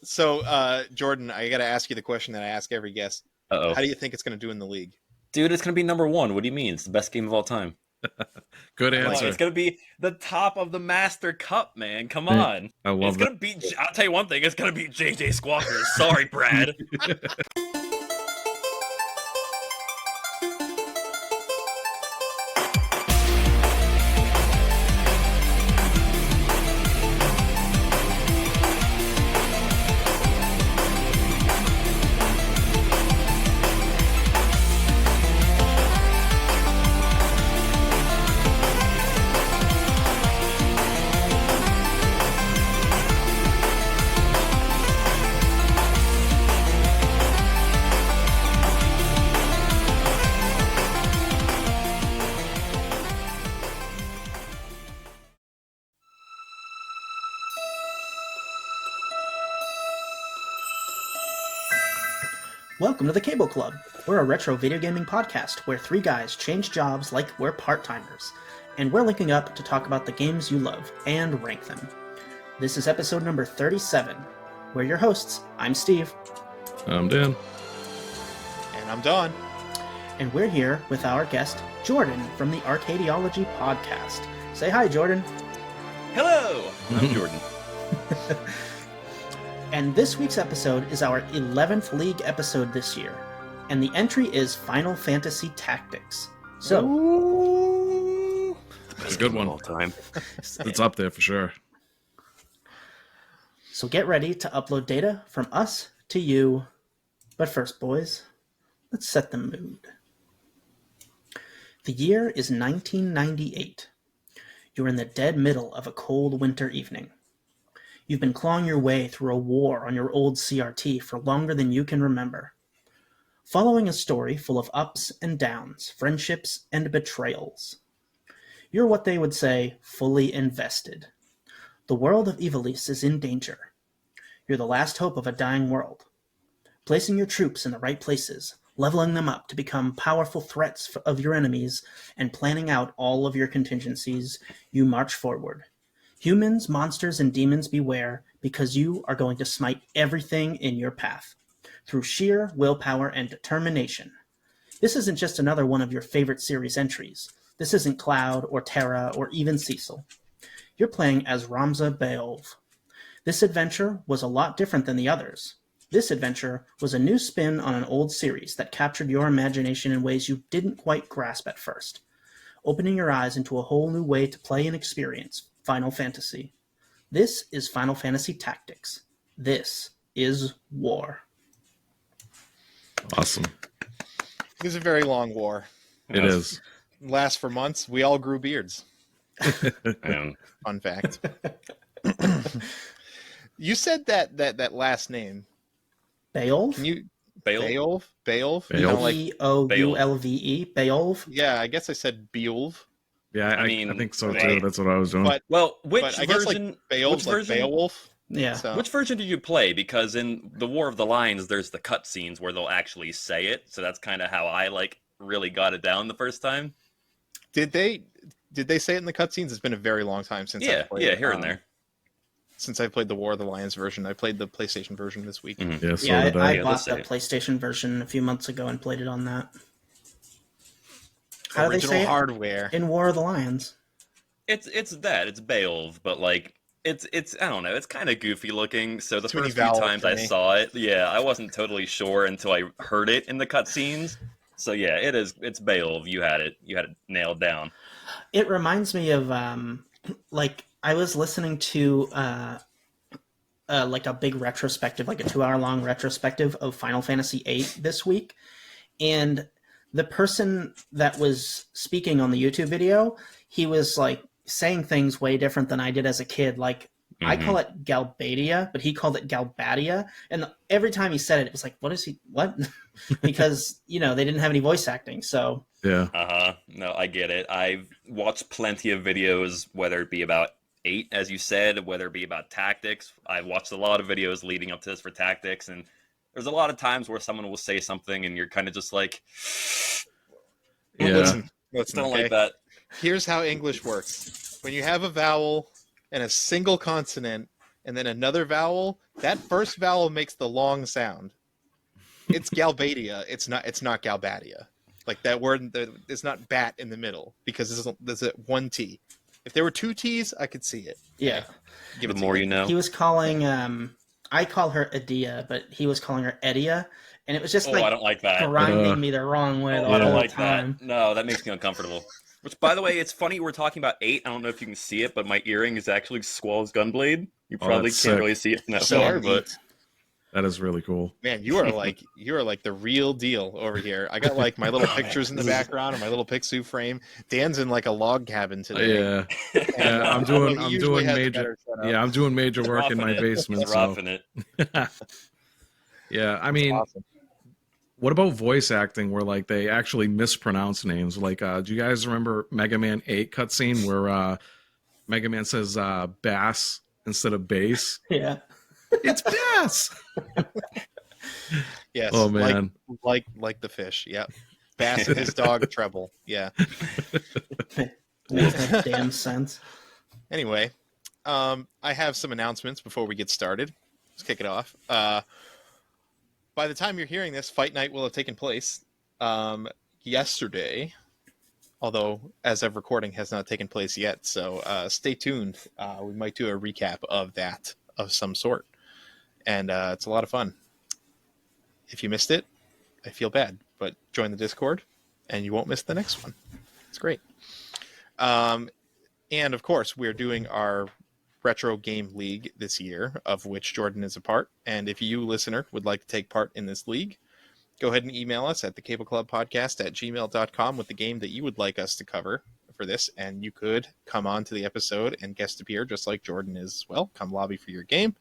So, Jordan, I got to ask you the question that I ask every guest. Uh-oh. How do you think it's going to do in the league? Dude, it's going to be number one. What do you mean? It's the best game of all time. Good answer. It's going to be the top of the Master Cup, man. Come on. I love It's going to beat, I'll tell you one thing. It's going to beat JJ Squawkers. Sorry, Brad. Welcome to the Cable Club. We're a retro video gaming podcast where three guys change jobs like we're part-timers, and we're linking up to talk about the games you love and rank them. This is episode number 37. We're your hosts. I'm Steve. I'm Dan. And I'm Don. And we're here with our guest, Jordan, from the Arcadiology Podcast. Say hi, Jordan. Hello. I'm Jordan. And this week's episode is our 11th League episode this year, and the entry is Final Fantasy Tactics. So, It's a good one. All time. It's up there for sure. So get ready to upload data from us to you. But first, boys, let's set the mood. The year is 1998. You're in the dead middle of a cold winter evening. You've been clawing your way through a war on your old CRT for longer than you can remember. Following a story full of ups and downs, friendships and betrayals. You're what they would say, fully invested. The world of Ivalice is in danger. You're the last hope of a dying world. Placing your troops in the right places, leveling them up to become powerful threats of your enemies, and planning out all of your contingencies, you march forward. Humans, monsters, and demons beware, because you are going to smite everything in your path, through sheer willpower and determination. This isn't just another one of your favorite series entries. This isn't Cloud, or Terra, or even Cecil. You're playing as Ramza Beoulve. This adventure was a lot different than the others. This adventure was a new spin on an old series that captured your imagination in ways you didn't quite grasp at first, opening your eyes into a whole new way to play and experience Final Fantasy. This is Final Fantasy Tactics. This is war. Awesome. It was a very long war. It is. It lasts for months. We all grew beards. Um, Fun fact. You said that last name. Beoulve? Can you... Beoulve? Beoulve? Beoulve. You know, like, B-O-U-L-V-E? Beoulve? yeah, I guess I said Beoulve. Yeah, I mean, think so too. right. That's what I was doing. But Well, which I guess like version? Beowulf's Which like version? Beowulf. Yeah. So, Which version did you play? Because in the War of the Lions, there's the cutscenes where they'll actually say it. So that's kind of how I really got it down the first time. did they say it in the cutscenes? It's been a very long time since I played it. Here and there. Since I played the War of the Lions version. I played the PlayStation version this week. Mhm. Yeah, so Yeah, did I I. bought they'll the say it. PlayStation version a few months ago and played it on that. How do they Original say it? hardware. In War of the Lions. It's It's Beoulve, but it's I don't know. It's kind of goofy looking. So the Too many first few vowels times for I me. saw it, I wasn't totally sure until I heard it in the cutscenes. So yeah, it's Beoulve. You had it nailed down. It reminds me of, I was listening to a big retrospective, like a 2-hour-long retrospective of Final Fantasy VIII this week, and the person that was speaking on the YouTube video, he was saying things way different than I did as a kid. I call it Galbadia, but he called it Galbadia, and every time he said it, it was like, what? Because they didn't have any voice acting, so Yeah. No, I get it. I've watched plenty of videos, whether it be about 8, as you said, whether it be about tactics. I've watched a lot of videos leading up to this for tactics, and there's a lot of times where someone will say something and you're kind of just like, Yeah. Listen, don't okay? like that. Here's how English works. When you have a vowel and a single consonant and then another vowel, That first vowel makes the long sound. It's Galbadia. It's not Galbadia. Like that word, it's not bat in the middle because there's a one T. If there were two T's, I could see it. Yeah. Give The it to more you. you know. He was calling, I call her Adia, but he was calling her Edia. And it was just I don't like that. grinding me the wrong way the I don't whole like time. that. No, that makes me uncomfortable. Which, by the way, it's funny we're talking about 8. I don't know if you can see it, but my earring is actually Squall's Gunblade. You probably that's can't sick. really see it from that So far, neat. but That is really cool. Man, you are like the real deal over here. I got like my little pictures in the background and my little Picsou frame. Dan's in like a log cabin today. Yeah, And, yeah. I'm he usually doing has a major. better setup. Yeah, I'm doing major it's work in roughing my it. basement. It's So roughing it. yeah, I That's mean, awesome. what about voice acting where like they actually mispronounce names? Like, do you guys remember Mega Man 8 cutscene where Mega Man says bass instead of bass? Yeah. It's bass. Yes. Oh man. Like the fish. Yep. Bass and his dog Treble. Yeah. Makes no damn sense. Anyway, I have some announcements before we get started. Let's kick it off. By the time you're hearing this, Fight Night will have taken place yesterday, although as of recording has not taken place yet. So stay tuned. We might do a recap of that of some sort, and it's a lot of fun. If you missed it, I feel bad, but join the Discord, and you won't miss the next one. It's great. And of course, we're doing our Retro Game League this year, of which Jordan is a part. And if you, listener, would like to take part in this league, go ahead and email us at thecableclubpodcast@gmail.com with the game that you would like us to cover for this. And you could come on to the episode and guest appear, just like Jordan is as well. Come lobby for your game.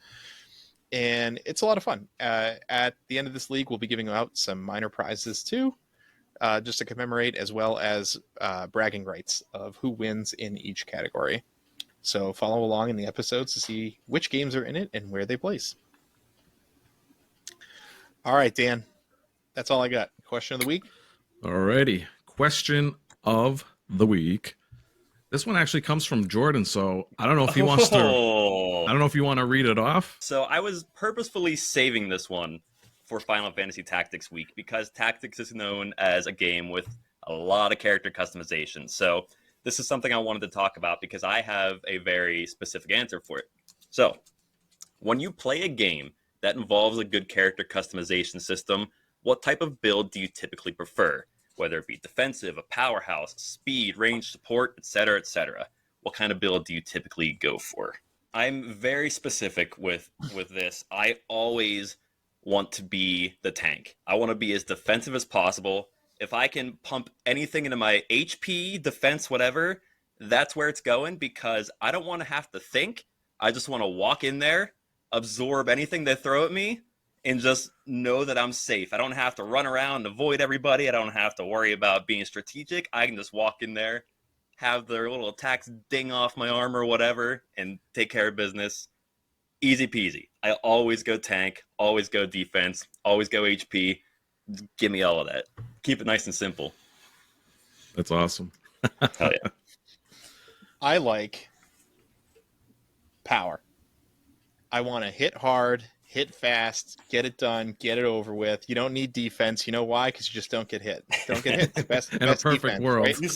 And it's a lot of fun. At the end of this league, we'll be giving out some minor prizes too, just to commemorate, as well as bragging rights of who wins in each category. So follow along in the episodes to see which games are in it and where they place. All right, Dan. That's all I got. Question of the week? Alrighty. Question of the week. This one actually comes from Jordan, so I don't know if he wants to. I don't know if you want to read it off. So I was purposefully saving this one for Final Fantasy Tactics Week because Tactics is known as a game with a lot of character customization. So this is something I wanted to talk about because I have a very specific answer for it. So when you play a game that involves a good character customization system, what type of build do you typically prefer? Whether it be defensive, a powerhouse, speed, range, support, etc., etc. What kind of build do you typically go for? I'm very specific with this. I always want to be the tank. I want to be as defensive as possible. If I can pump anything into my HP, defense, whatever, that's where it's going because I don't want to have to think. I just want to walk in there, absorb anything they throw at me, and just know that I'm safe. I don't have to run around and avoid everybody. I don't have to worry about being strategic. I can just walk in there, have their little attacks ding off my armor or whatever, and take care of business. Easy peasy. I always go tank, always go defense, always go HP. Give me all of that. Keep it nice and simple. That's awesome. Hell yeah. I like power. I want to hit hard, hit fast, get it done, get it over with. You don't need defense. You know why? Because you just don't get hit. Don't get hit. It's the best, In a best perfect defense, world. right? You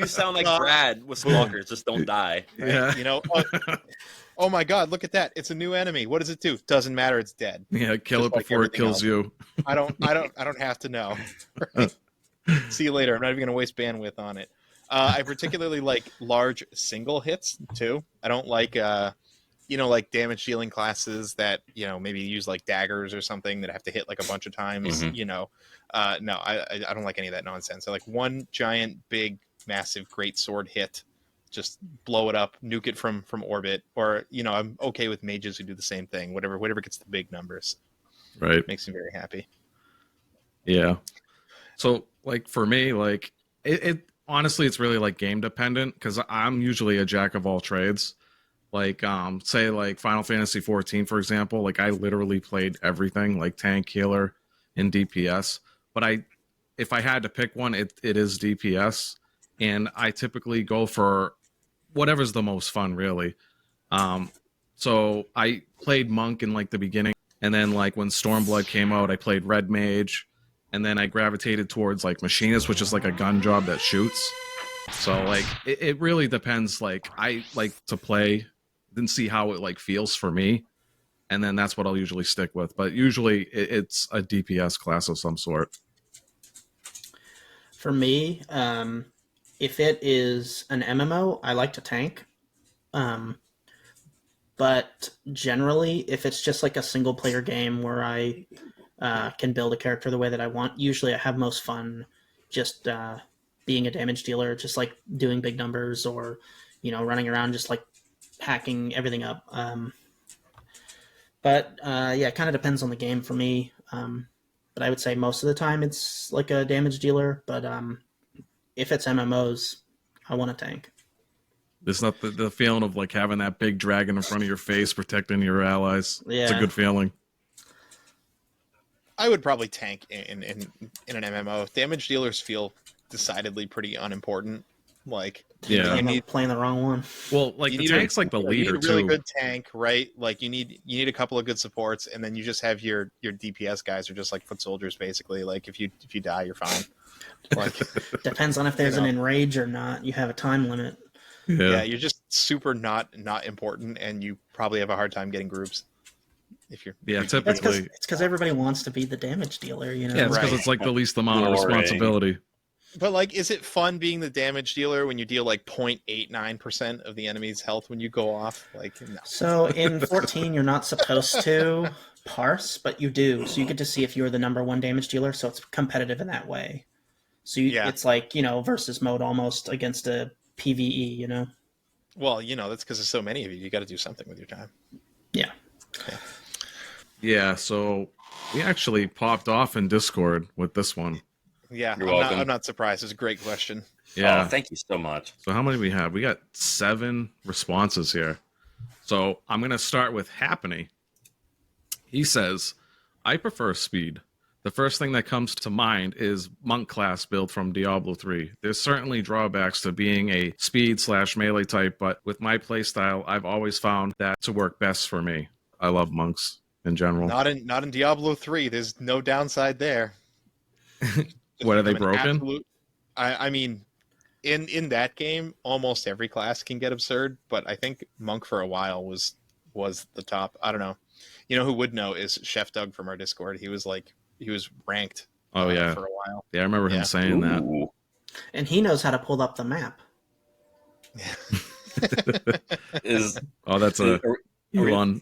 sound like Brad with Stalkers. Just don't die. Right? Yeah. You know, oh my God, look at that. It's a new enemy. What does it do? Doesn't matter. It's dead. Yeah, kill Just it like before it everything kills else. you. I don't have to know. Right? See you later. I'm not even going to waste bandwidth on it. I particularly like large single hits too. I don't like, like damage dealing classes that, maybe use like daggers or something that have to hit like a bunch of times, Mhm. No, I don't like any of that nonsense. I like one giant, big, massive, great sword hit, just blow it up, nuke it from orbit, or, I'm okay with mages who do the same thing, whatever gets the big numbers. Right. Makes me very happy. Yeah. So like for me, like it honestly, it's really like game dependent because I'm usually a jack of all trades. Like say like Final Fantasy 14, for example, like I literally played everything like tank, healer, and DPS. But if I had to pick one, it is DPS. And I typically go for whatever's the most fun, really. So I played Monk in like the beginning, and then like when Stormblood came out, I played Red Mage, and then I gravitated towards like Machinist, which is like a gun job that shoots. So like it really depends. Like I like to play and see how it like feels for me, and then that's what I'll usually stick with. But usually it's a DPS class of some sort. For me, if it is an MMO, I like to tank. But generally, if it's just like a single player game where I can build a character the way that I want, usually I have most fun just being a damage dealer, just like doing big numbers or, running around just like hacking everything up. But it kind of depends on the game for me. But I would say most of the time it's like a damage dealer. But if it's MMOs, I want to tank. It's not the feeling of like having that big dragon in front of your face protecting your allies. Yeah. It's a good feeling. I would probably tank in an MMO. Damage dealers feel decidedly pretty unimportant. Like, Yeah. you need playing the wrong one. Well, like the tank's like the leader you need a really too. good tank, right? Like you need a couple of good supports, and then you just have your DPS guys are just like foot soldiers basically. Like if you die, you're fine. Like Depends on if there's an enrage or not. You have a time limit. Yeah, you're just super not important, and you probably have a hard time getting groups. If you're typically it's because everybody wants to be the damage dealer, Yeah, it's because it's like the least amount of Boring. responsibility. But like, is it fun being the damage dealer when you deal like 0.89% of the enemy's health when you go off? Like, no. So in 14, you're not supposed to parse, but you do. So you get to see if you're the number one damage dealer. So it's competitive in that way. So it's like versus mode almost against a PVE. Well, that's because there's so many of you. You got to do something with your time. Yeah. Yeah, so we actually popped off in Discord with this one. Yeah, You're welcome. I'm not surprised. It's a great question. Yeah. Oh, thank you so much. So how many do we have? We got 7 responses here. So I'm going to start with Happiny. He says, I prefer speed. The first thing that comes to mind is Monk class build from Diablo 3. There's certainly drawbacks to being a speed/melee type, but with my playstyle, I've always found that to work best for me. I love monks in general. Not in Diablo 3. There's no downside there. What, are they broken? I mean, in that game, almost every class can get absurd, but I think Monk for a while was the top. I don't know. You know who would know is Chef Doug from our Discord. He was ranked. Oh yeah, for a while. Yeah, I remember him saying that. And he knows how to pull up the map. That's a Elon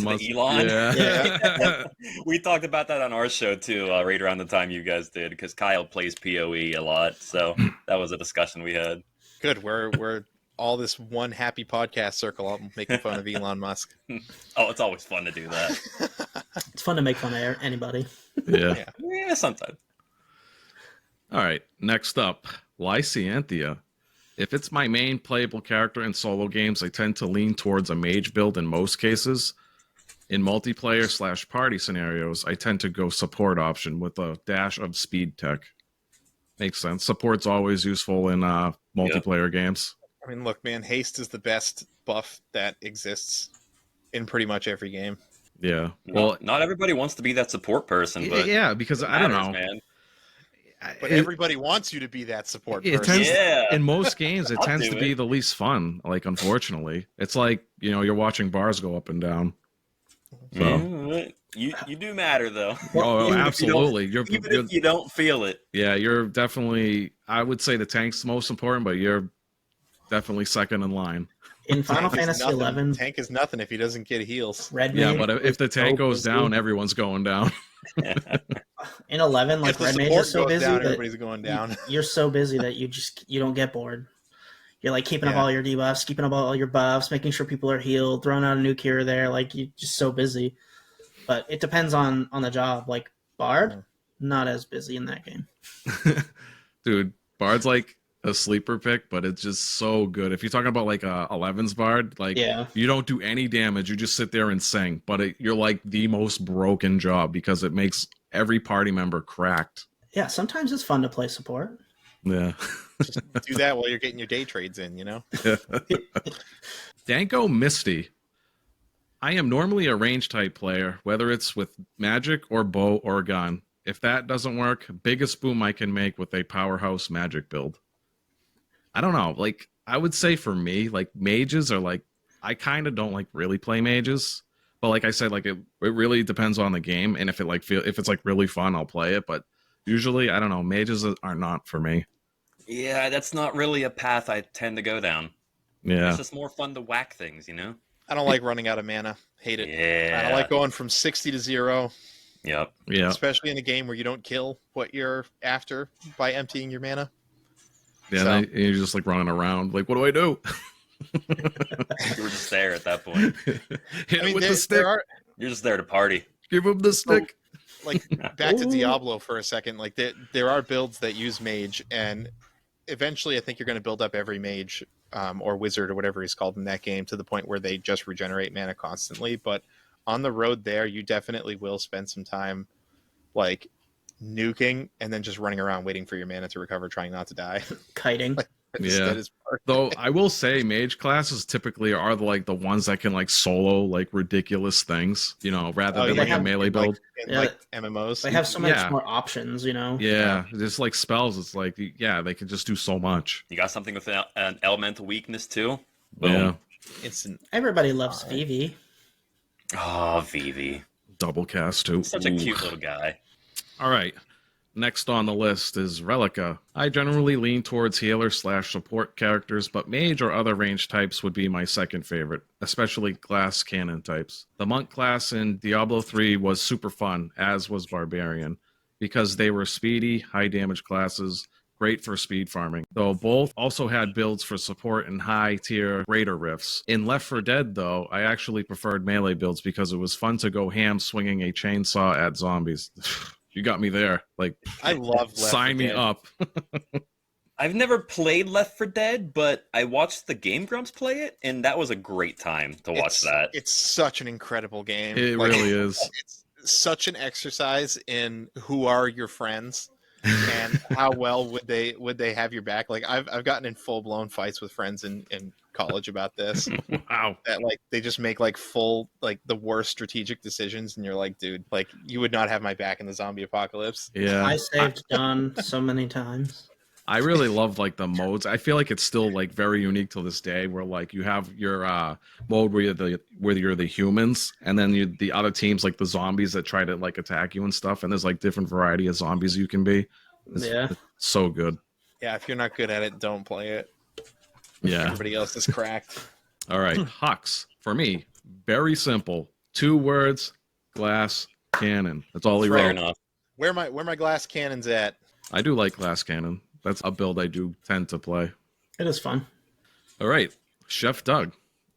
Musk. Elon? Yeah. We talked about that on our show too, right around the time you guys did, because Kyle plays PoE a lot, so that was a discussion we had. Good. We're all this one happy podcast circle. I'm making fun of Elon Musk. Oh, it's always fun to do that. It's fun to make fun of anybody. Yeah. Yeah, sometimes. All right. Next up, Lycianthia. If it's my main playable character in solo games, I tend to lean towards a mage build in most cases. In multiplayer/party scenarios, I tend to go support option with a dash of speed tech. Makes sense. Support's always useful in multiplayer games. I mean, look, man, haste is the best buff that exists in pretty much every game. Yeah. Well, not everybody wants to be that support person, but yeah, because I don't know. Man. But everybody wants you to be that support person. In most games, it tends to be it. the least fun. Like, unfortunately, it's like you're watching bars go up and down. So. You do matter though. Oh, absolutely. Even if you don't feel it. Yeah, you're definitely. I would say the tank's most important, but you're definitely second in line. In Final Fantasy XI, tank is nothing if he doesn't get heals. Red Mage, but if the tank goes down, everyone's going down. In 11, like Red Mage is so busy that everybody's going down. You're so busy that you don't get bored. You're like keeping up all your debuffs, keeping up all your buffs, making sure people are healed, throwing out a nuke here or there. Like, you're just so busy. But it depends on the job. Like Bard, not as busy in that game. Dude, Bard's like a sleeper pick, but it's just so good. If you're talking about like a 11's Bard, like you don't do any damage, you just sit there and sing. But you're like the most broken job because it makes every party member cracked. Yeah, sometimes it's fun to play support. Yeah. Just do that while you're getting your day trades in, Danko Misty. I am normally a range type player, whether it's with magic or bow or gun. If that doesn't work, biggest boom I can make with a powerhouse magic build. I don't know. Like, I would say for me, like, mages are like, I kind of don't like really play mages. But like I said, like, it really depends on the game. And if it's like really fun, I'll play it. But usually, I don't know, mages are not for me. Yeah, that's not really a path I tend to go down. Yeah. It's just more fun to whack things, you know? I don't like running out of mana. Hate it. Yeah. I don't like going from 60 to 0. Yep. Yeah. Especially in a game where you don't kill what you're after by emptying your mana. So. Yeah, you're just like running around. Like, what do I do? You were just there at that point. Hit him with the stick. You're just there to party. Give him the stick. Like, back to Diablo for a second. Like, there are builds that use mage, and eventually I think you're going to build up every mage or wizard or whatever he's called in that game to the point where they just regenerate mana constantly. But on the road there, you definitely will spend some time, like, nuking and then just running around waiting for your mana to recover, trying not to die. Kiting. Yeah. Though I will say mage classes typically are the ones that can like solo like ridiculous things, you know, rather than like a melee build. Like MMOs. They have so much more options, you know. Yeah, just like spells, it's like they can just do so much. You got something with an elemental weakness too? Boom. Yeah. Instant. Everybody loves Vivi. Oh, Vivi. Double cast too. Such a cute little guy. All right. Next on the list is Relica. I generally lean towards healer/support characters, but mage or other range types would be my second favorite, especially glass cannon types. The monk class in Diablo 3 was super fun, as was Barbarian, because they were speedy, high damage classes, great for speed farming, though both also had builds for support and high tier raider rifts. In Left 4 Dead, though, I actually preferred melee builds because it was fun to go ham swinging a chainsaw at zombies. You got me there. Like, I love Left 4 sign me Dead. up. I've never played Left 4 Dead, but I watched the Game Grumps play it, and that was a great time to watch that. It's such an incredible game. It really is. It's such an exercise in who are your friends and how well would they have your back. Like I've gotten in full blown fights with friends in college about this. Wow. That like they just make like full like the worst strategic decisions, and you're like, dude, like you would not have my back in the zombie apocalypse. Yeah. I saved Don so many times. I really love like the modes. I feel like it's still like very unique to this day, where like you have your mode where you're the humans, and then the other teams like the zombies that try to like attack you and stuff. And there's like different variety of zombies you can be. It's so good. Yeah, if you're not good at it, don't play it. Yeah. Everybody else is cracked. All right, Hux for me, very simple. 2 words, glass cannon. That's all he Fair wrote. enough. Where my glass cannons at? I do like glass cannon. That's a build I do tend to play. It is fun. All right, Chef Doug.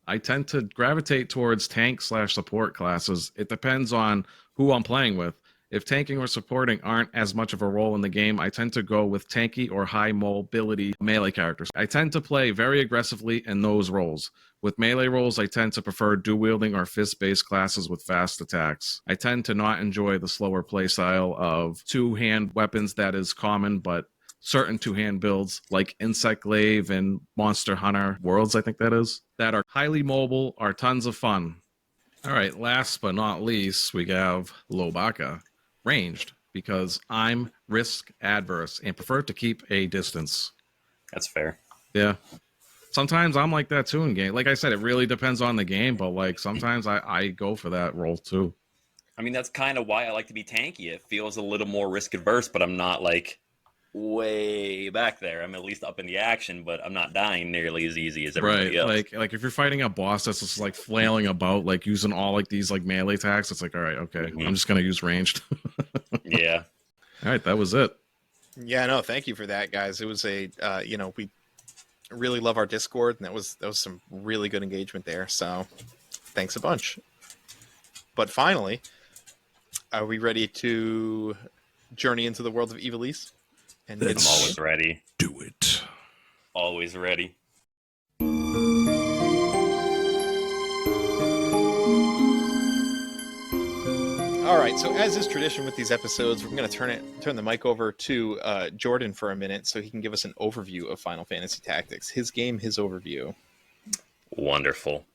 I tend to gravitate towards tank/support classes. It depends on who I'm playing with. If tanking or supporting aren't as much of a role in the game, I tend to go with tanky or high mobility melee characters. I tend to play very aggressively in those roles. With melee roles, I tend to prefer dual-wielding or fist-based classes with fast attacks. I tend to not enjoy the slower playstyle of two-hand weapons that is common, but certain two-hand builds like Insect Glaive and Monster Hunter Worlds, I think that is, that are highly mobile, are tons of fun. All right, last but not least, we have Lobaka. Ranged, because I'm risk adverse and prefer to keep a distance. That's fair. Yeah. Sometimes I'm like that too in game. Like I said, it really depends on the game, but like sometimes I go for that role too. I mean, that's kind of why I like to be tanky. It feels a little more risk adverse, but I'm not like way back there. I'm at least up in the action, but I'm not dying nearly as easy as everybody else. Like if you're fighting a boss that's just like flailing about, like using all like these like melee attacks, it's like, all right, okay, I'm just gonna use ranged. Yeah. All right, that was it. Yeah, no, thank you for that, guys. It was we really love our Discord, and that was some really good engagement there. So thanks a bunch. But finally, are we ready to journey into the world of Ivalice? And I'm always ready. Do it. Always ready. All right, so as is tradition with these episodes, we're going to turn the mic over to Jordan for a minute so he can give us an overview of Final Fantasy Tactics. His game, his overview. Wonderful.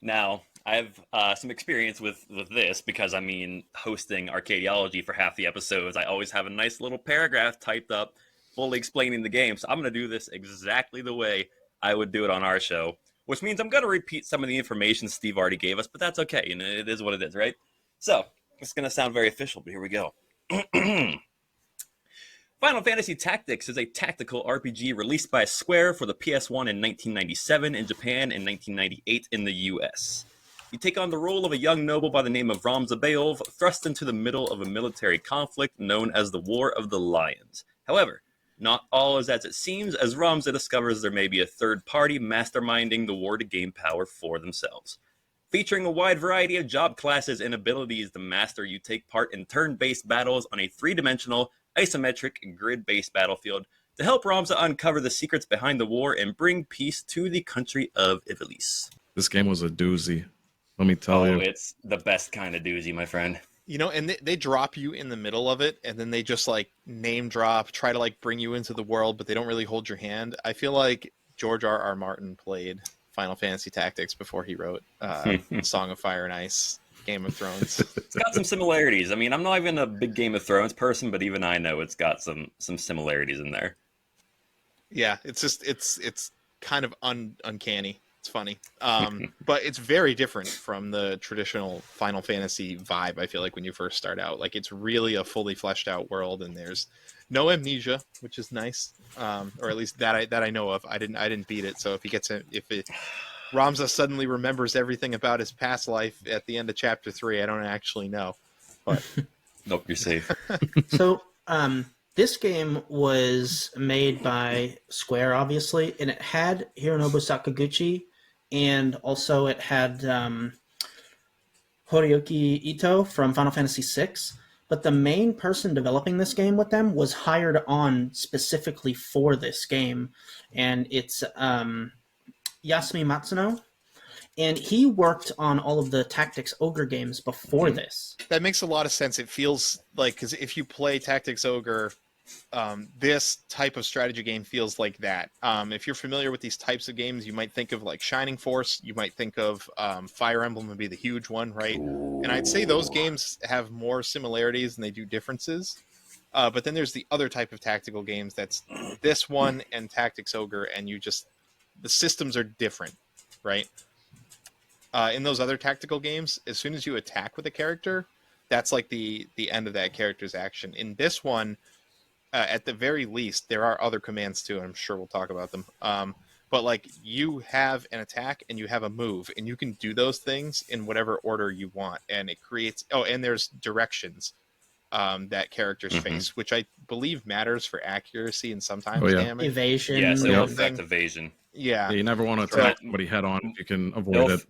Now, I have some experience with this because, I mean, hosting Arcadiology for half the episodes, I always have a nice little paragraph typed up fully explaining the game. So I'm going to do this exactly the way I would do it on our show, which means I'm going to repeat some of the information Steve already gave us, but that's okay. You know, it is what it is, right? So it's going to sound very official, but here we go. Final Fantasy Tactics is a tactical RPG released by Square for the PS1 in 1997 in Japan and 1998 in the US. You take on the role of a young noble by the name of Ramza Beoulve, thrust into the middle of a military conflict known as the War of the Lions. However, not all is as it seems, as Ramza discovers there may be a third party masterminding the war to gain power for themselves. Featuring a wide variety of job classes and abilities to master, you take part in turn-based battles on a three-dimensional, isometric, grid-based battlefield to help Ramza uncover the secrets behind the war and bring peace to the country of Ivalice. This game was a doozy. Let me tell you. It's the best kind of doozy, my friend. You know, and they drop you in the middle of it, and then they just like name drop, try to like bring you into the world, but they don't really hold your hand. I feel like George R.R. Martin played Final Fantasy Tactics before he wrote Song of Fire and Ice, Game of Thrones. It's got some similarities. I mean, I'm not even a big Game of Thrones person, but even I know it's got some similarities in there. Yeah, it's just it's kind of uncanny. It's funny, but it's very different from the traditional Final Fantasy vibe. I feel like when you first start out, like it's really a fully fleshed out world, and there's no amnesia, which is nice, or at least that I know of. I didn't beat it, so if Ramza suddenly remembers everything about his past life at the end of chapter 3, I don't actually know. But nope, you're safe. So, this game was made by Square, obviously, and it had Hironobu Sakaguchi, and also it had Horiyuki Ito from Final Fantasy VI. But the main person developing this game with them was hired on specifically for this game, and it's Yasumi Matsuno. And he worked on all of the Tactics Ogre games before this. That makes a lot of sense. It feels like, because if you play Tactics Ogre, this type of strategy game feels like that. If you're familiar with these types of games, you might think of like Shining Force. You might think of Fire Emblem would be the huge one, right? Ooh. And I'd say those games have more similarities than they do differences. But then there's the other type of tactical games. That's this one and Tactics Ogre, and the systems are different, right? In those other tactical games, as soon as you attack with a character, that's like the end of that character's action. In this one, at the very least, there are other commands too, and I'm sure we'll talk about them. But like you have an attack and you have a move, and you can do those things in whatever order you want, and it creates. Oh, and there's directions that characters face, which I believe matters for accuracy and sometimes damage. Evasion. Yes, it'll affect evasion. Yeah, You never want to attack somebody head on if you can avoid it.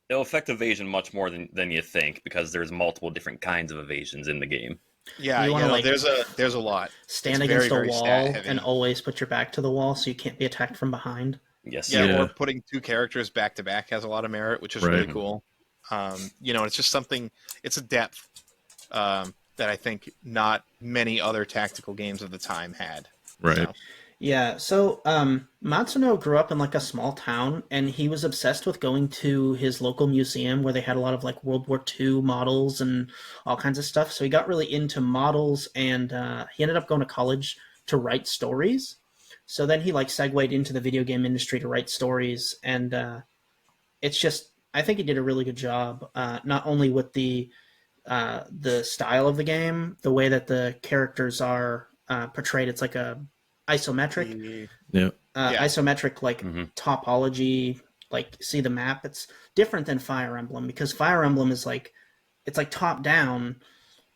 It'll affect evasion much more than you think, because there's multiple different kinds of evasions in the game. Yeah, there's a lot. Stand against a wall and always put your back to the wall so you can't be attacked from behind. Yes. Yeah, or putting two characters back to back has a lot of merit, which is really cool. It's just something. It's a depth that I think not many other tactical games of the time had. Right. You know? Yeah, so Matsuno grew up in like a small town, and he was obsessed with going to his local museum where they had a lot of like World War II models and all kinds of stuff. So he got really into models, and he ended up going to college to write stories. So then he like segued into the video game industry to write stories, and it's just, I think he did a really good job, not only with the style of the game, the way that the characters are portrayed. It's like a isometric isometric like topology, like see the map. It's different than Fire Emblem, because Fire Emblem is like, it's like top down,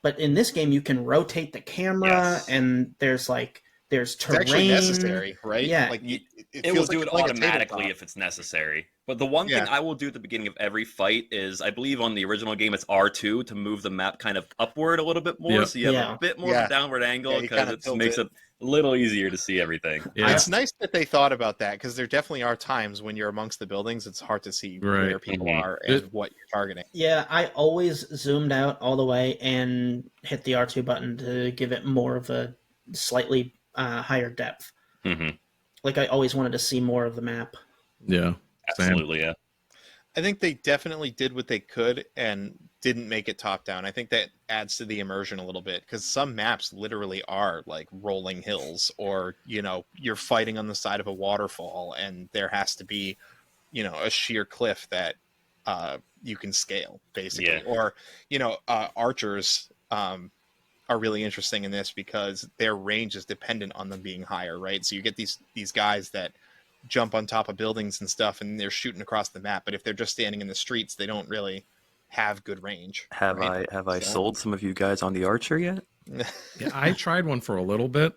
but in this game you can rotate the camera, and there's terrain. It's actually necessary, right? Yeah, like it will do it automatically if it's necessary. But the one thing I will do at the beginning of every fight is, I believe on the original game, it's R2 to move the map kind of upward a little bit more, so you have a bit more of a downward angle, because it makes it a little easier to see everything. Yeah. It's nice that they thought about that, because there definitely are times when you're amongst the buildings, it's hard to see where people are and what you're targeting. Yeah, I always zoomed out all the way and hit the R2 button to give it more of a slightly higher depth. Like I always wanted to see more of the map. Yeah, absolutely. I think they definitely did what they could and didn't make it top down. I think that adds to the immersion a little bit, because some maps literally are like rolling hills, or, you know, you're fighting on the side of a waterfall and there has to be, you know, a sheer cliff that you can scale, basically. Yeah. Or, you know, archers are really interesting in this because their range is dependent on them being higher, right? So you get these guys that jump on top of buildings and stuff, and they're shooting across the map. But if they're just standing in the streets, they don't really have good range. Have right? I sold some of you guys on the archer yet? Yeah, I tried one for a little bit,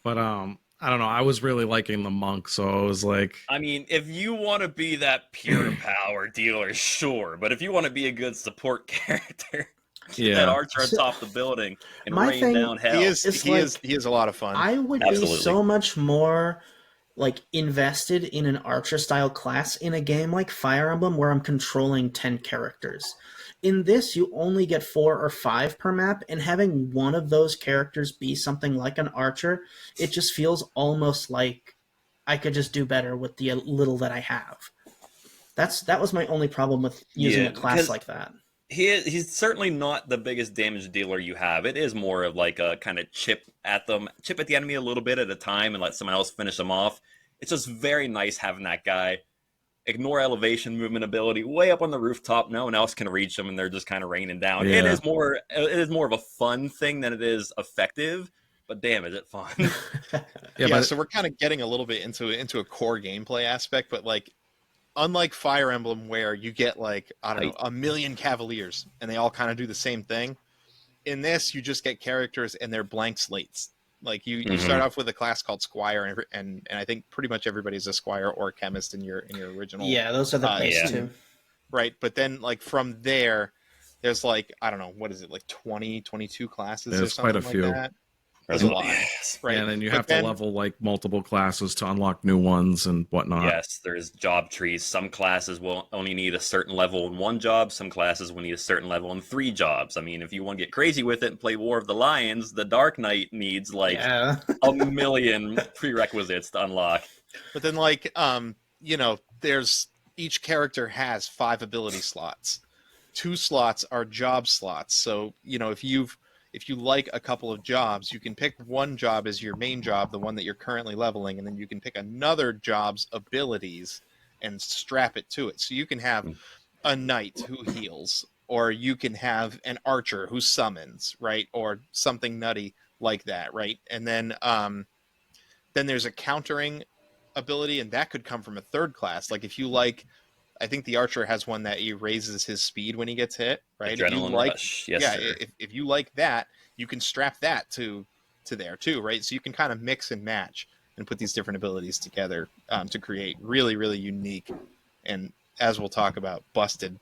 but I don't know. I was really liking the monk, so I was like, I mean, if you want to be that pure power dealer, sure. But if you want to be a good support character, yeah, that archer atop the building and My rain thing down hell. He is a lot of fun. I would Absolutely. be so much more like invested in an archer style class in a game like Fire Emblem where I'm controlling 10 characters. In this, you only get 4 or 5 per map, and having one of those characters be something like an archer, it just feels almost like I could just do better with the little that I have. That was my only problem with using a class like that. He's certainly not the biggest damage dealer you have. It is more of like a kind of chip at the enemy a little bit at a time and let someone else finish them off. It's just very nice having that guy ignore elevation movement ability way up on the rooftop. No one else can reach them, and they're just kind of raining down. Yeah. It is more of a fun thing than it is effective. But damn, is it fun? Yeah, so we're kind of getting a little bit into a core gameplay aspect, but like, unlike Fire Emblem, where you get like, I don't know, a million cavaliers and they all kind of do the same thing, in this you just get characters and they're blank slates. Like you start off with a class called Squire, and I think pretty much everybody's a Squire or Chemist in your original. Yeah, those are the base two. Right, but then like from there, there's like, I don't know, what is it, like 20, 22 classes or There's something quite a few. like that? There's a lot, right? And then you have to level like multiple classes to unlock new ones and whatnot. Yes, there's job trees. Some classes will only need a certain level in 1 job. Some classes will need a certain level in 3 jobs. I mean, if you want to get crazy with it and play War of the Lions, the Dark Knight needs like a million prerequisites to unlock. But then like, you know, there's each character has 5 ability slots. 2 slots are job slots. So, you know, if you like a couple of jobs, you can pick one job as your main job, the one that you're currently leveling, and then you can pick another job's abilities and strap it to it. So you can have a knight who heals, or you can have an archer who summons, right? Or something nutty like that, right? And then there's a countering ability, and that could come from a 3rd class. Like if you like, I think the archer has one that he raises his speed when he gets hit, right? Adrenaline rush. Yes, yeah, sir. If you like that, you can strap that to there too, right? So you can kind of mix and match and put these different abilities together to create really, really unique and, as we'll talk about, busted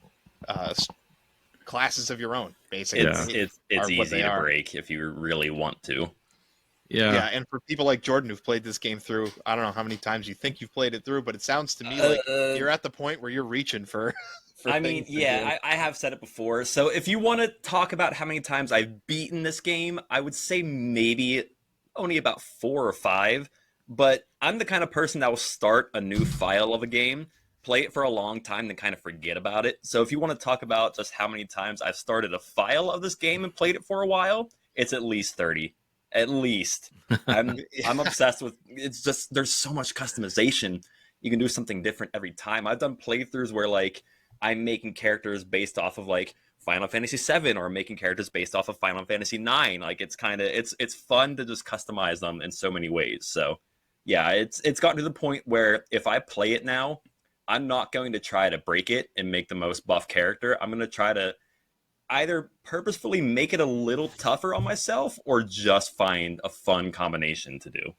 classes of your own, basically. It's easy to break if you really want to. Yeah, and for people like Jordan who've played this game through, I don't know how many times you think you've played it through, but it sounds to me like you're at the point where you're reaching for I mean, yeah, I have said it before. So if you want to talk about how many times I've beaten this game, I would say maybe only about 4 or 5. But I'm the kind of person that will start a new file of a game, play it for a long time, then kind of forget about it. So if you want to talk about just how many times I've started a file of this game and played it for a while, it's at least 30. At least. I'm obsessed with, it's just, there's so much customization. You can do something different every time. I've done playthroughs where like I'm making characters based off of like Final Fantasy VII, or making characters based off of Final Fantasy IX. Like it's kind of, it's fun to just customize them in so many ways. So yeah, it's gotten to the point where if I play it now, I'm not going to try to break it and make the most buff character. I'm going to try to either purposefully make it a little tougher on myself or just find a fun combination to do.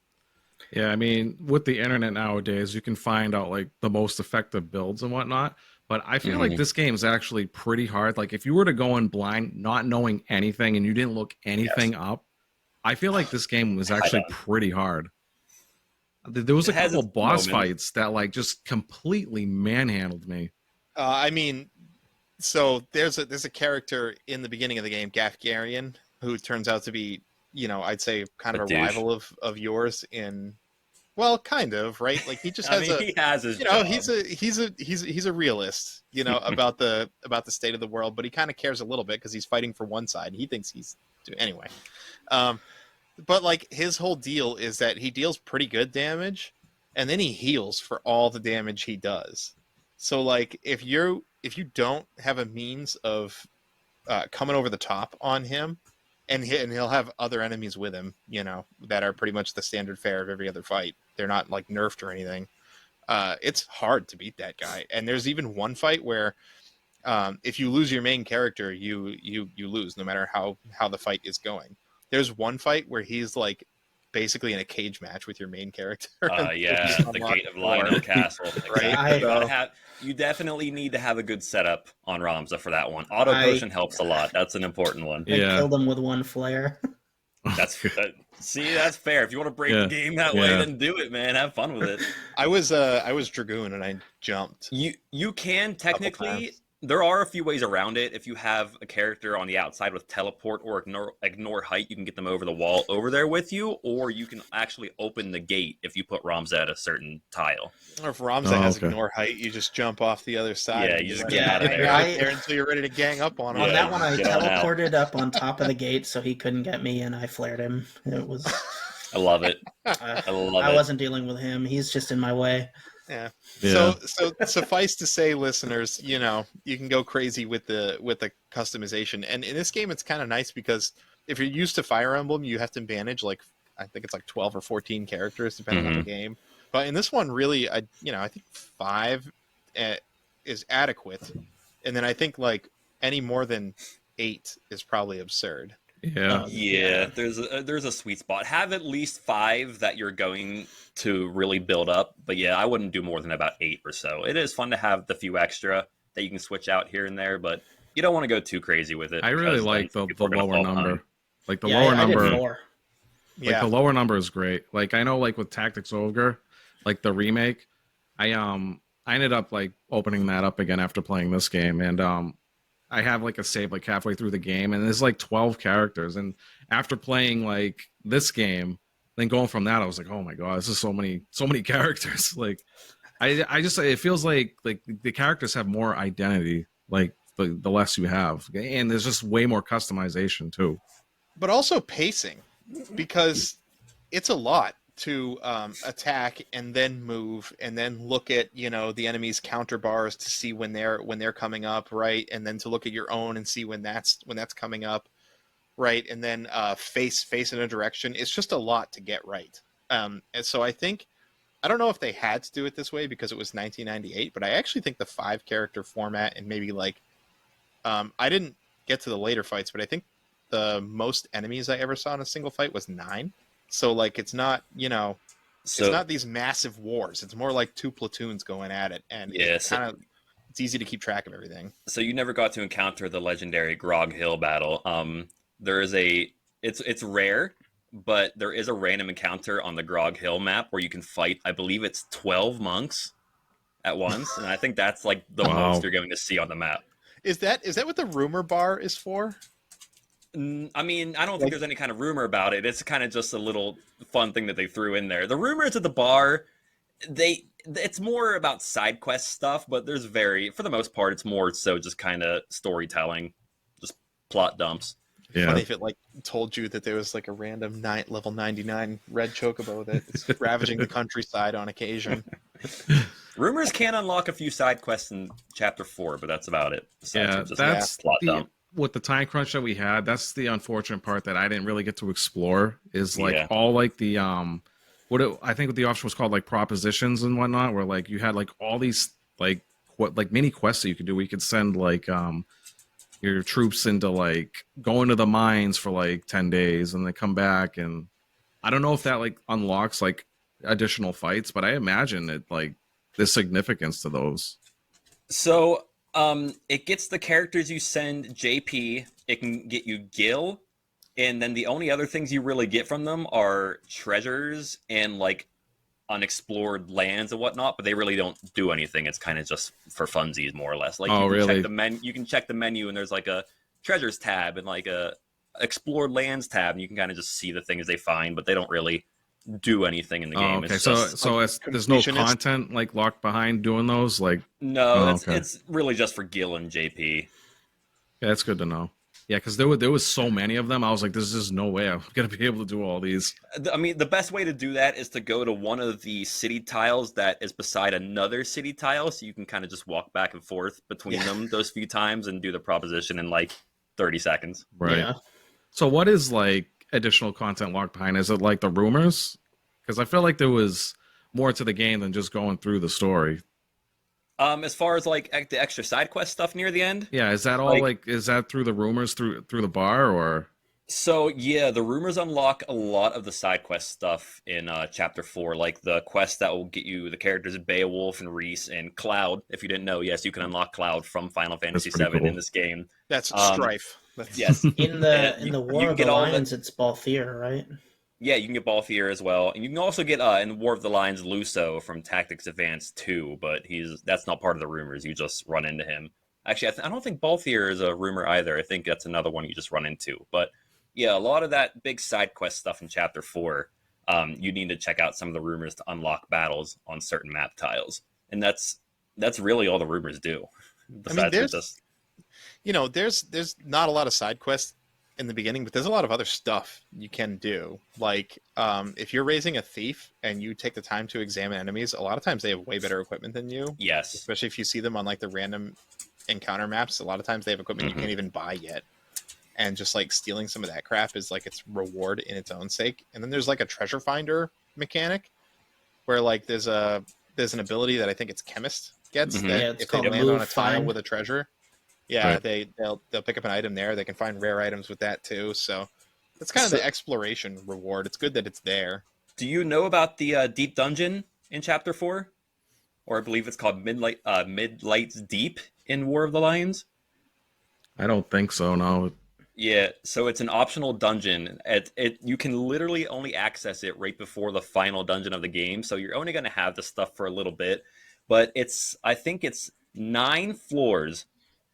Yeah, I mean, with the internet nowadays, you can find out like the most effective builds and whatnot. But I feel like this game is actually pretty hard. Like if you were to go in blind, not knowing anything, and you didn't look anything up, I feel like this game was actually pretty hard. There was a couple boss fights that like just completely manhandled me. I mean, so there's a character in the beginning of the game, Gafgarian, who turns out to be, you know, I'd say kind of a rival of yours in Well, kind of, right? Like he just I has mean, he has his you know, job. he's a realist, you know, about the state of the world, but he kind of cares a little bit because he's fighting for one side. He thinks he's doing anyway. But like his whole deal is that he deals pretty good damage, and then he heals for all the damage he does. So like if you don't have a means of coming over the top on him, and he'll have other enemies with him, you know, that are pretty much the standard fare of every other fight. They're not like nerfed or anything. It's hard to beat that guy. And there's even one fight where if you lose your main character, you lose no matter how the fight is going. There's one fight where he's like basically in a cage match with your main character. Yeah, the Gate of Lionel Castle. Right. You definitely need to have a good setup on Ramza for that one. Auto potion helps a lot. That's an important one. I killed him with one flare. That's fair. If you want to break the game that way, then do it, man. Have fun with it. I was Dragoon and I jumped. You can technically. There are a few ways around it. If you have a character on the outside with teleport or ignore height, you can get them over the wall over there with you, or you can actually open the gate if you put Ramza at a certain tile. Or if Ramza has ignore height, you just jump off the other side. Yeah, you just get out of there. Right until you're ready to gang up on him. On that one, I teleported up on top of the gate so he couldn't get me, and I flared him. It was. I love it. I wasn't dealing with him. He's just in my way. Yeah. So suffice to say, listeners, you know, you can go crazy with the customization. And in this game, it's kind of nice because if you're used to Fire Emblem, you have to manage like I think it's like 12 or 14 characters depending on the game. But in this one, really, I think 5 is adequate, and then I think like any more than 8 is probably absurd. There's a sweet spot. Have at least 5 that you're going to really build up, but yeah, I wouldn't do more than about 8 or so. It is fun to have the few extra that you can switch out here and there, but you don't want to go too crazy with it. I really like the lower number. Like the lower number. The lower number is great. Like I know, like with Tactics Ogre, like the remake, I ended up like opening that up again after playing this game, and I have like a save like halfway through the game, and there's like 12 characters. And after playing like this game, then going from that, I was like, oh my god, this is so many characters. Like, I just it feels like the characters have more identity, like the less you have, and there's just way more customization too. But also pacing, because it's a lot to attack and then move and then look at, you know, the enemy's counter bars to see when they're coming up, right? And then to look at your own and see when that's coming up, right? And then face in a direction. It's just a lot to get right. And so I think, I don't know if they had to do it this way because it was 1998, but I actually think the 5 character format and maybe like I didn't get to the later fights, but I think the most enemies I ever saw in a single fight was 9. So, like, it's not, you know, it's not these massive wars. It's more like 2 platoons going at it, and it's easy to keep track of everything. So you never got to encounter the legendary Grog Hill battle. There is it's rare, but there is a random encounter on the Grog Hill map where you can fight, I believe it's 12 monks at once, and I think that's like the most you're going to see on the map. Is that what the rumor bar is for? I mean, I don't think there's any kind of rumor about it. It's kind of just a little fun thing that they threw in there. The rumors at the bar, it's more about side quest stuff, but for the most part, it's more so just kind of storytelling, just plot dumps. Yeah. Funny if it like told you that there was like a random level 99 red chocobo that's ravaging the countryside on occasion. Rumors can unlock a few side quests in chapter 4, but that's about it. That's plot dump. With the time crunch that we had, that's the unfortunate part that I didn't really get to explore. Is like all like the I think what the option was called like propositions and whatnot, where like you had like all these like mini quests that you could do. We could send like your troops into like go into the mines for like 10 days and then come back, and I don't know if that like unlocks like additional fights, but I imagine it like there's significance to those. So it gets the characters you send JP, it can get you Gil, and then the only other things you really get from them are treasures and like unexplored lands and whatnot, but they really don't do anything. It's kind of just for funsies, more or less. Like you can check the menu and there's like a treasures tab and like a explored lands tab, and you can kind of just see the things they find, but they don't really do anything in the game. Okay, It's so just there's no completionist. content like locked behind doing those. Like, no, Oh, it's okay. it's really just for Gil and JP. yeah, that's good to know. Yeah, because there was so many of them. I was like, there's just no way I'm gonna be able to do all these. I mean, the best way to do that is to go to one of the city tiles that is beside another city tile, so you can kind of just walk back and forth between them those few times and do the proposition in like 30 seconds. Right. Yeah. So what is like additional content locked behind? Is it like the rumors? Because I feel like there was more to the game than just going through the story. As far as like the extra side quest stuff near the end, Yeah, is that all Like- like is that through the rumors through the bar or so yeah, the rumors unlock a lot of the side quest stuff in chapter 4, like the quest that will get you the characters Beowulf and Reese and Cloud. If you didn't know, yes, you can unlock Cloud from Final Fantasy pretty VII cool. in this game. That's Um, Strife. That's, Yes, In Yeah, the you- War you of get the all the- Lions, it's Balthier, right? yeah, you can get Balthier as well, and you can also get in War of the Lions Luso from Tactics Advanced 2, but that's not part of the rumors. You just run into him. Actually, I don't think Balthier is a rumor either. I think that's another one you just run into. But yeah, a lot of that big side quest stuff in Chapter 4, you need to check out some of the rumors to unlock battles on certain map tiles, and that's really all the rumors do. Besides there's- just there's not a lot of side quests in the beginning, but there's a lot of other stuff you can do. Like, if you're raising a thief and you take the time to examine enemies, a lot of times they have way better equipment than you. yes, Especially if you see them on like the random encounter maps. A lot of times they have equipment Mhm. you can't even buy yet. And just like stealing some of that crap is like its reward in its own sake. And then there's like a treasure finder mechanic where like there's an ability that I think it's chemist gets Mhm. that Yeah, it's if they called land on move a tile find. with a treasure, yeah, Right. they'll pick up an item there. They can find rare items with that too. So that's kind of the So- exploration reward. It's good that it's there. Do you know about the deep dungeon in Chapter 4? Or I believe it's called Midlight's Deep in War of the Lions? I don't think so, no. Yeah, so it's an optional dungeon. You can literally only access it right before the final dungeon of the game, so you're only going to have the stuff for a little bit. But I think it's 9 floors,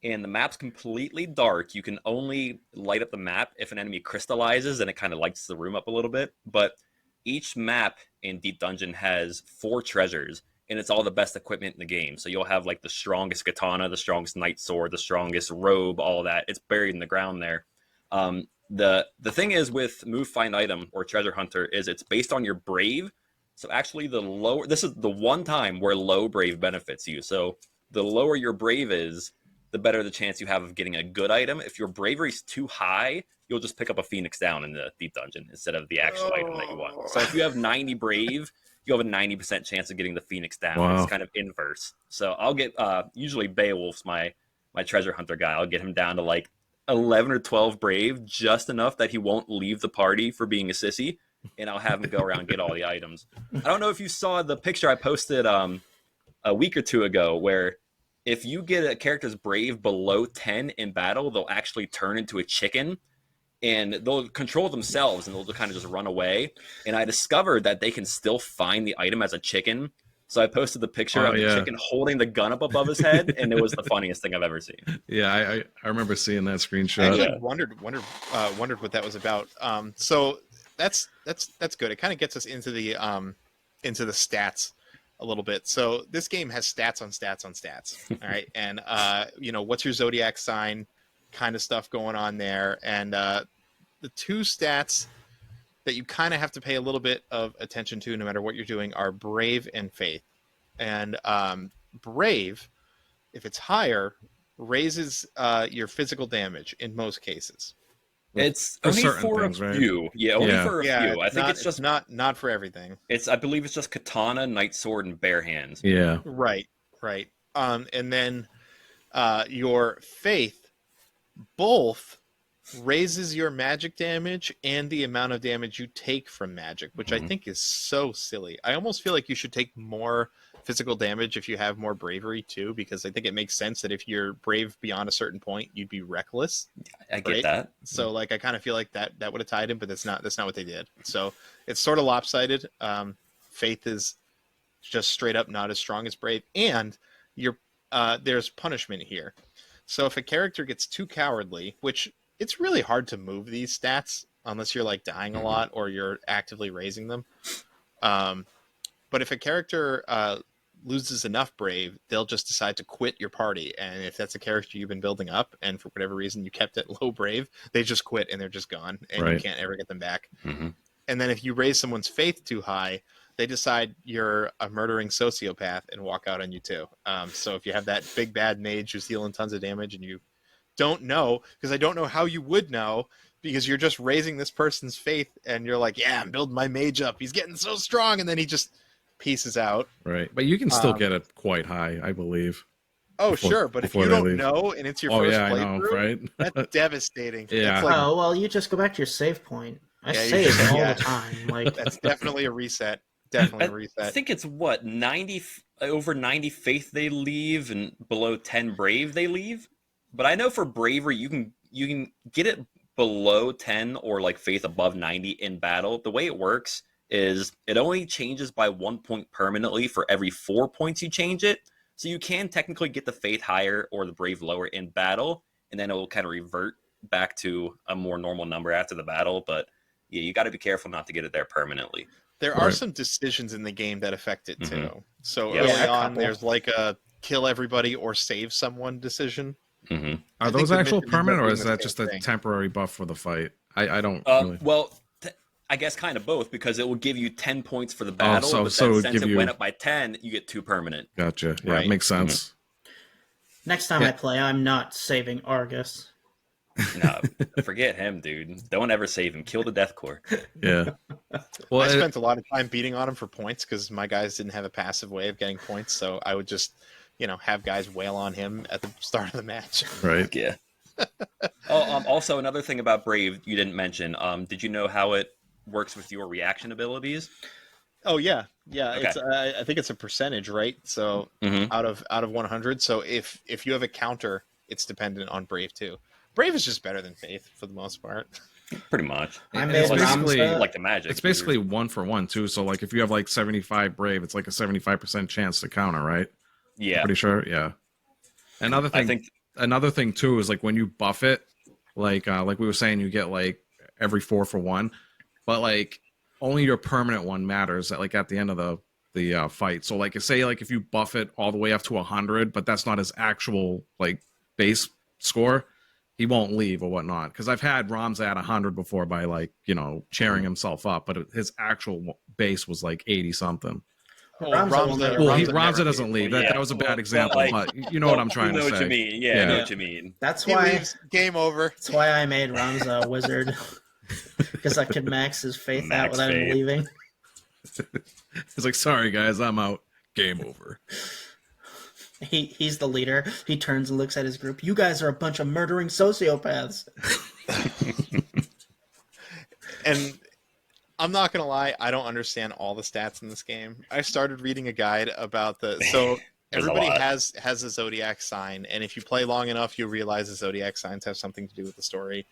and the map's completely dark. You can only light up the map if an enemy crystallizes, and it kind of lights the room up a little bit. But each map in Deep Dungeon has 4 treasures, and it's all the best equipment in the game. So you'll have like the strongest katana, the strongest knight sword, the strongest robe, all that. It's buried in the ground there. The thing is with Move Find Item or Treasure Hunter is it's based on your brave. So actually this is the one time where low brave benefits you. So the lower your brave is, the better the chance you have of getting a good item. If your bravery's too high, you'll just pick up a Phoenix Down in the Deep Dungeon instead of the actual item that you want. So if you have 90 brave, you have a 90% chance of getting the Phoenix Down. Wow. It's kind of inverse. So I'll get usually Beowulf's my treasure hunter guy. I'll get him down to like 11 or 12 brave, just enough that he won't leave the party for being a sissy, and I'll have him go around and get all the items. I don't know if you saw the picture I posted a week or two ago where if you get a character's brave below 10 in battle, they'll actually turn into a chicken and they'll control themselves and they'll kind of just run away. And I discovered that they can still find the item as a chicken. So I posted the picture Oh, of the yeah. chicken holding the gun up above his head, and it was the funniest thing I've ever seen. Yeah, I remember seeing that I screenshot. actually Yeah. wondered what that was about. So that's good. It kind of gets us into the stats a little bit. So this game has stats on stats on stats. All right, and what's your zodiac sign, kind of stuff going on there, and the 2 stats that you kind of have to pay a little bit of attention to no matter what you're doing are brave and faith. And brave, if it's higher, raises your physical damage in most cases. It's For only certain for things, a right? few. Yeah, only Yeah. for a few. I think it's just not for everything. I believe it's just katana, night sword, and bare hands. Yeah. Right. And then your faith both raises your magic damage and the amount of damage you take from magic, which I Mhm. think is so silly. I almost feel like you should take more physical damage if you have more bravery too, because I think it makes sense that if you're brave beyond a certain point, you'd be reckless. I get Right. that. So like I kind of feel like that would have tied in, but that's not what they did. So it's sort of lopsided. Faith is just straight up not as strong as brave, and there's punishment here. So if a character gets too cowardly, which it's really hard to move these stats unless you're like dying a Mhm. lot or you're actively raising them. But if a character loses enough brave, they'll just decide to quit your party. And if that's a character you've been building up, and for whatever reason you kept it low brave, they just quit and they're just gone, and you can't ever get them back. Mm-hmm. And then if you raise someone's faith too high, they decide you're a murdering sociopath and walk out on you too. So if you have that big bad mage who's dealing tons of damage and you don't know, because I don't know how you would know, because you're just raising this person's faith and you're like, yeah, I'm building my mage up. He's getting so strong. And then he just pieces out. Right. But you can still get it quite high, I believe. Oh, sure. But if you don't know and it's your first playthrough, right? That's devastating. Yeah. That's like, oh, well, you just go back to your save point. I save all the time. Like that's definitely a reset. Definitely a reset. I think it's what, 90 over 90 faith they leave and below 10 brave they leave. But I know for bravery you can get it below 10 or like faith above 90 in battle. The way it works is it only changes by 1 point permanently for every 4 points you change it. So you can technically get the faith higher or the brave lower in battle, and then it will kind of revert back to a more normal number after the battle. But yeah, you got to be careful not to get it there permanently. There are some decisions in the game that affect it too. Mm-hmm. So Yeah, early on, there's like a kill everybody or save someone decision. Mm-hmm. Are those actual permanent, or is that just a temporary buff for the fight? I don't really... Well, I guess kind of both, because it will give you 10 points for the battle. So since it went up by 10, you get 2 permanent. Gotcha. Yeah, it makes sense. Next time I play, I'm not saving Argus. No, forget him, dude. Don't ever save him. Kill the Death Core. Yeah. Well, I spent a lot of time beating on him for points because my guys didn't have a passive way of getting points, so I would just, have guys wail on him at the start of the match. Right. Yeah. Also, another thing about Brave you didn't mention. Did you know how it works with your reaction abilities? Oh yeah. Okay. It's I think it's a percentage, right? So out of 100. So if you have a counter, it's dependent on Brave too. Brave is just better than Faith for the most part. Pretty much. It's basically like the magic. It's basically 1 for 1 too. So like if you have like 75 Brave, it's like a 75% chance to counter, right? Yeah. Pretty sure. Yeah. Another thing too is like when you buff it, like we were saying, you get like every 4 for 1, but like only your permanent one matters at the end of the fight. So like say like if you buff it all the way up to 100, but that's not his actual like base score, he won't leave or whatnot. Because I've had Ramza at 100 before by like cheering himself up, but his actual base was like 80 something. Ramza doesn't leave. That was a bad example, but you know what I'm trying to say. I know what you mean. Yeah, I know what you mean. That's He why leaves, game over. That's why I made Ramza a wizard, because I could max his faith out without him leaving. It's like, sorry guys, I'm out. Game over. He's the leader. He turns and looks at his group. You guys are a bunch of murdering sociopaths. And I'm not gonna lie, I don't understand all the stats in this game. I started reading a guide about everybody has a zodiac sign, and if you play long enough, you'll realize the zodiac signs have something to do with the story.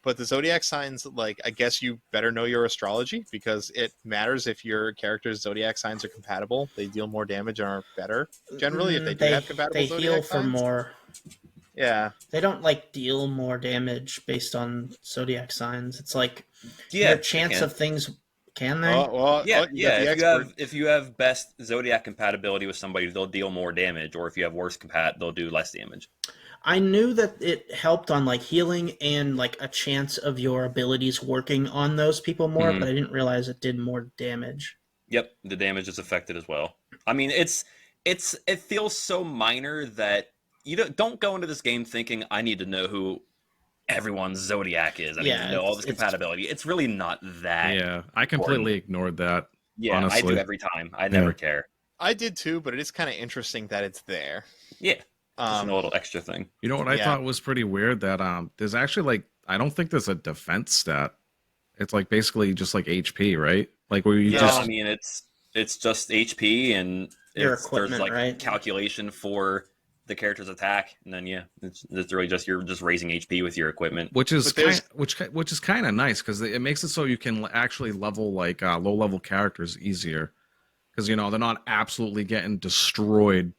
But the zodiac signs, like, I guess you better know your astrology, because it matters if your character's zodiac signs are compatible. They deal more damage and are better generally if they have compatible zodiac heal signs. for more. Yeah. They don't deal more damage based on zodiac signs. It's like your chance of things. Can they? If you have best zodiac compatibility with somebody, they'll deal more damage, or if you have worse they'll do less damage. I knew that it helped on healing and a chance of your abilities working on those people more, but I didn't realize it did more damage. Yep, the damage is affected as well. I mean, it feels so minor that you don't go into this game thinking I need to know who everyone's zodiac is. I need to know all this compatibility. It's really not that. Yeah, I completely ignored that. Yeah, honestly. I do every time. I never care. I did too, but it is kind of interesting that it's there. Yeah. Just a little extra thing. You know what I thought was pretty weird? That there's actually I don't think there's a defense stat. It's basically just HP, right? Where you just. I mean, it's just HP and your equipment, there's right? Calculation for the character's attack, and then it's really just you're just raising HP with your equipment, which is kind of nice because it makes it so you can actually level low level characters easier, because they're not absolutely getting destroyed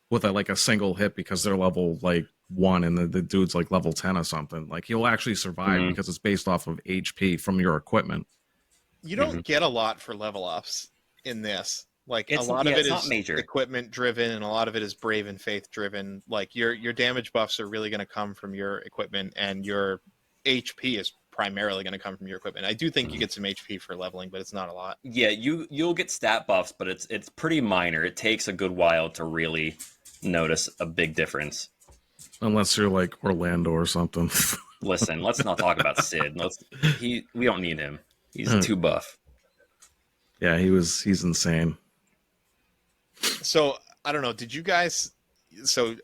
with a single hit because they're level 1 and the dude's level 10 or something. He'll actually survive because it's based off of HP from your equipment. You don't get a lot for level ups. in this. Like It's a lot of yeah, it it's not is major. equipment driven, and a lot of it is brave and faith driven. Like your damage buffs are really going to come from your equipment, and your HP is primarily going to come from your equipment. I do think you get some HP for leveling, but it's not a lot. Yeah, you'll get stat buffs, but it's pretty minor. It takes a good while to really notice a big difference. Unless you're like Orlando or something. Listen, let's not talk about Sid. We don't need him. He's too buff. Yeah, he's insane. So I don't know. Did you guys? So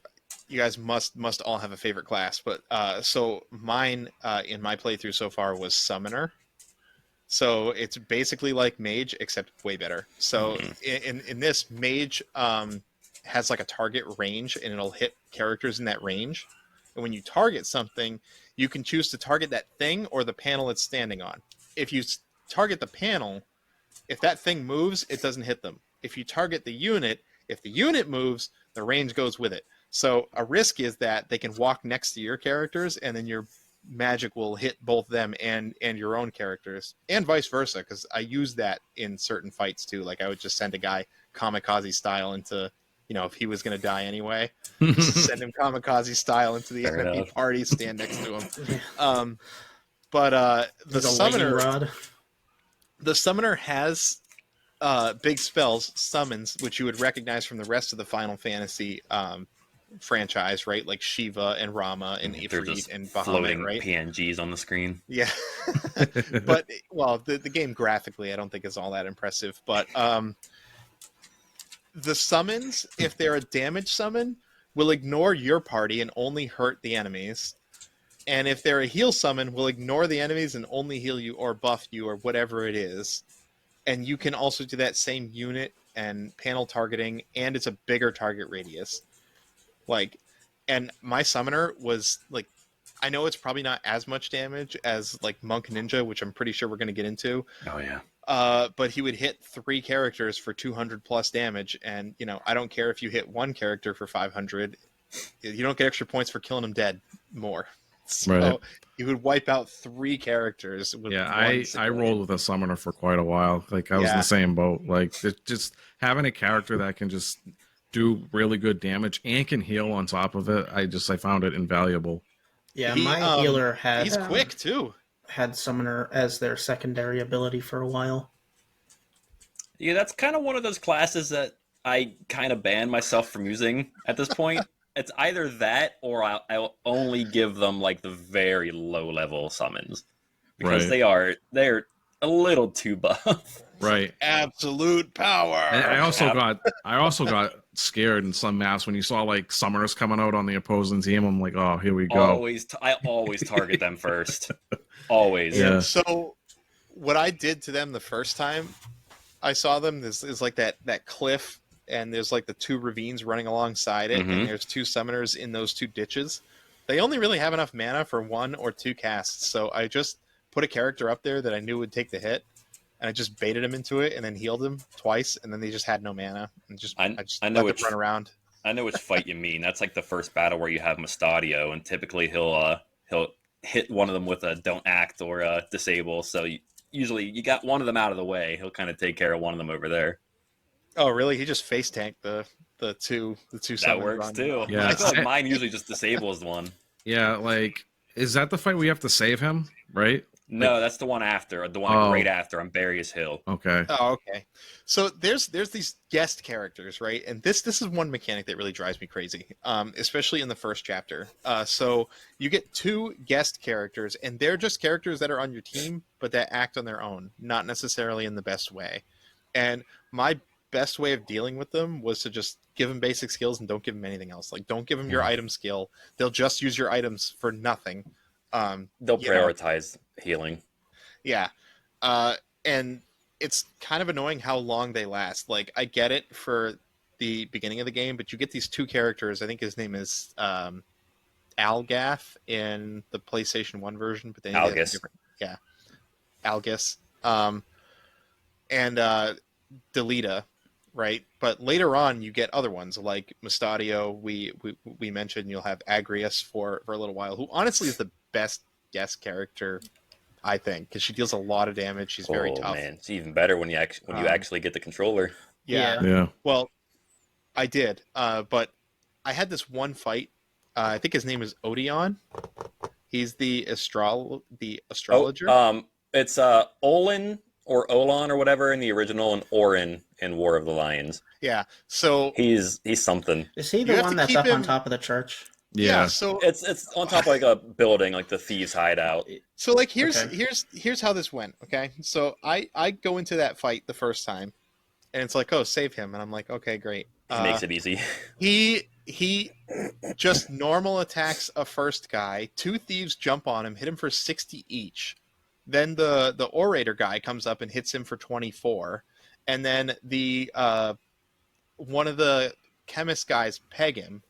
you guys must all have a favorite class, but so mine in my playthrough so far was Summoner. So it's basically like Mage except way better. So in this, Mage has like a target range, and it'll hit characters in that range. And when you target something, you can choose to target that thing or the panel it's standing on. If you target the panel, if that thing moves, it doesn't hit them. If you target the unit, if the unit moves, the range goes with it. So a risk is that they can walk next to your characters, and then your magic will hit both them and your own characters, and vice versa, because I use that in certain fights too. Like I would just send a guy kamikaze style into, if he was going to die anyway, just send him kamikaze style into the Fair enemy enough. party, stand next to him. Yeah. But the There's a lightning summoner, rod. the summoner has big spells, summons, which you would recognize from the rest of the Final Fantasy franchise, right? Like Shiva and Rama and They're Ifrit just and floating Bahamut, right? PNGs on the screen. Yeah. But, well, the game graphically I don't think is all that impressive. But the summons, if they're a damage summon, will ignore your party and only hurt the enemies. And if they're a heal summon, will ignore the enemies and only heal you or buff you or whatever it is. And you can also do that same unit and panel targeting, and it's a bigger target radius. Like, and my summoner was like, I know it's probably not as much damage as like Monk Ninja, which I'm pretty sure we're going to get into. Oh yeah. But he would hit 3 characters for 200 plus damage, and I don't care if you hit 1 character for 500, you don't get extra points for killing him dead more. So Right. you would wipe out 3 characters with Yeah, one I single rolled hit. with a summoner for quite a while. Like I was in Yeah. the same boat. Like just having a character that can just do really good damage and can heal on top of it. I found it invaluable. Yeah, He, my healer had He's quick too. had Summoner as their secondary ability for a while. Yeah, that's kind of one of those classes that I kind of ban myself from using at this point. It's either that or I'll only give them like the very low level summons because Right. they're a little too buff. Right. Absolute power. And I Yeah. also got scared in some maps when you saw like summoners coming out on the opposing team. I'm like, oh, here we go. I always target them first. Always. Yeah. So what I did to them the first time I saw them is like that cliff, and there's like the 2 ravines running alongside it, Mhm. and there's 2 summoners in those 2 ditches. They only really have enough mana for 1 or 2 casts, so I just put a character up there that I knew would take the hit, and I just baited him into it and then healed him twice, and then they just had no mana, and I just I know let them run around. I know which fight you mean. That's like the first battle where you have Mustadio, and typically he'll hit one of them with a don't act or a disable. So usually you got one of them out of the way. He'll kind of take care of one of them over there. Oh, really? He just face tanked the two That summons works on- too. Yeah. I feel like mine usually just disables one. Yeah, like is that the fight we have to save him, right? No, that's the one after, the one Oh. right after on Barriers Hill. Okay. Oh, okay. So there's these guest characters, right? And this is one mechanic that really drives me crazy, especially in the first chapter. So you get 2 guest characters, and they're just characters that are on your team, but that act on their own, not necessarily in the best way. And my best way of dealing with them was to just give them basic skills and don't give them anything else. Like, don't give them your item skill. They'll just use your items for nothing. They'll you know. prioritize healing. Yeah. And it's kind of annoying how long they last. Like, I get it for the beginning of the game, but you get these 2 characters. I think his name is Algath in the PlayStation 1 version, but then he has a Algus. different. Yeah. Algus. And Delita, right? But later on, you get other ones like Mustadio. We mentioned you'll have Agrius for a little while, who honestly is the best guest character I think, because she deals a lot of damage. She's very tough. Man, it's even better when you actually get the controller. Yeah. Yeah. Well, I did, but I had this one fight. I think his name is Odeon. He's the astrologer. It's Olin or Olon or whatever in the original, and Orin in War of the Lions. Yeah. So he's something. Is he You the have one to that's keep up on him- top of the church? yeah. Yeah. So It's on top of like a building, like the thieves' hideout. So like here's Okay. here's how this went, okay? So I go into that fight the first time and it's like, oh, save him, and I'm like, okay, great. He makes it easy. He just normal attacks a first guy, 2 thieves jump on him, hit him for 60 each. Then the orator guy comes up and hits him for 24, and then the one of the chemist guys peg him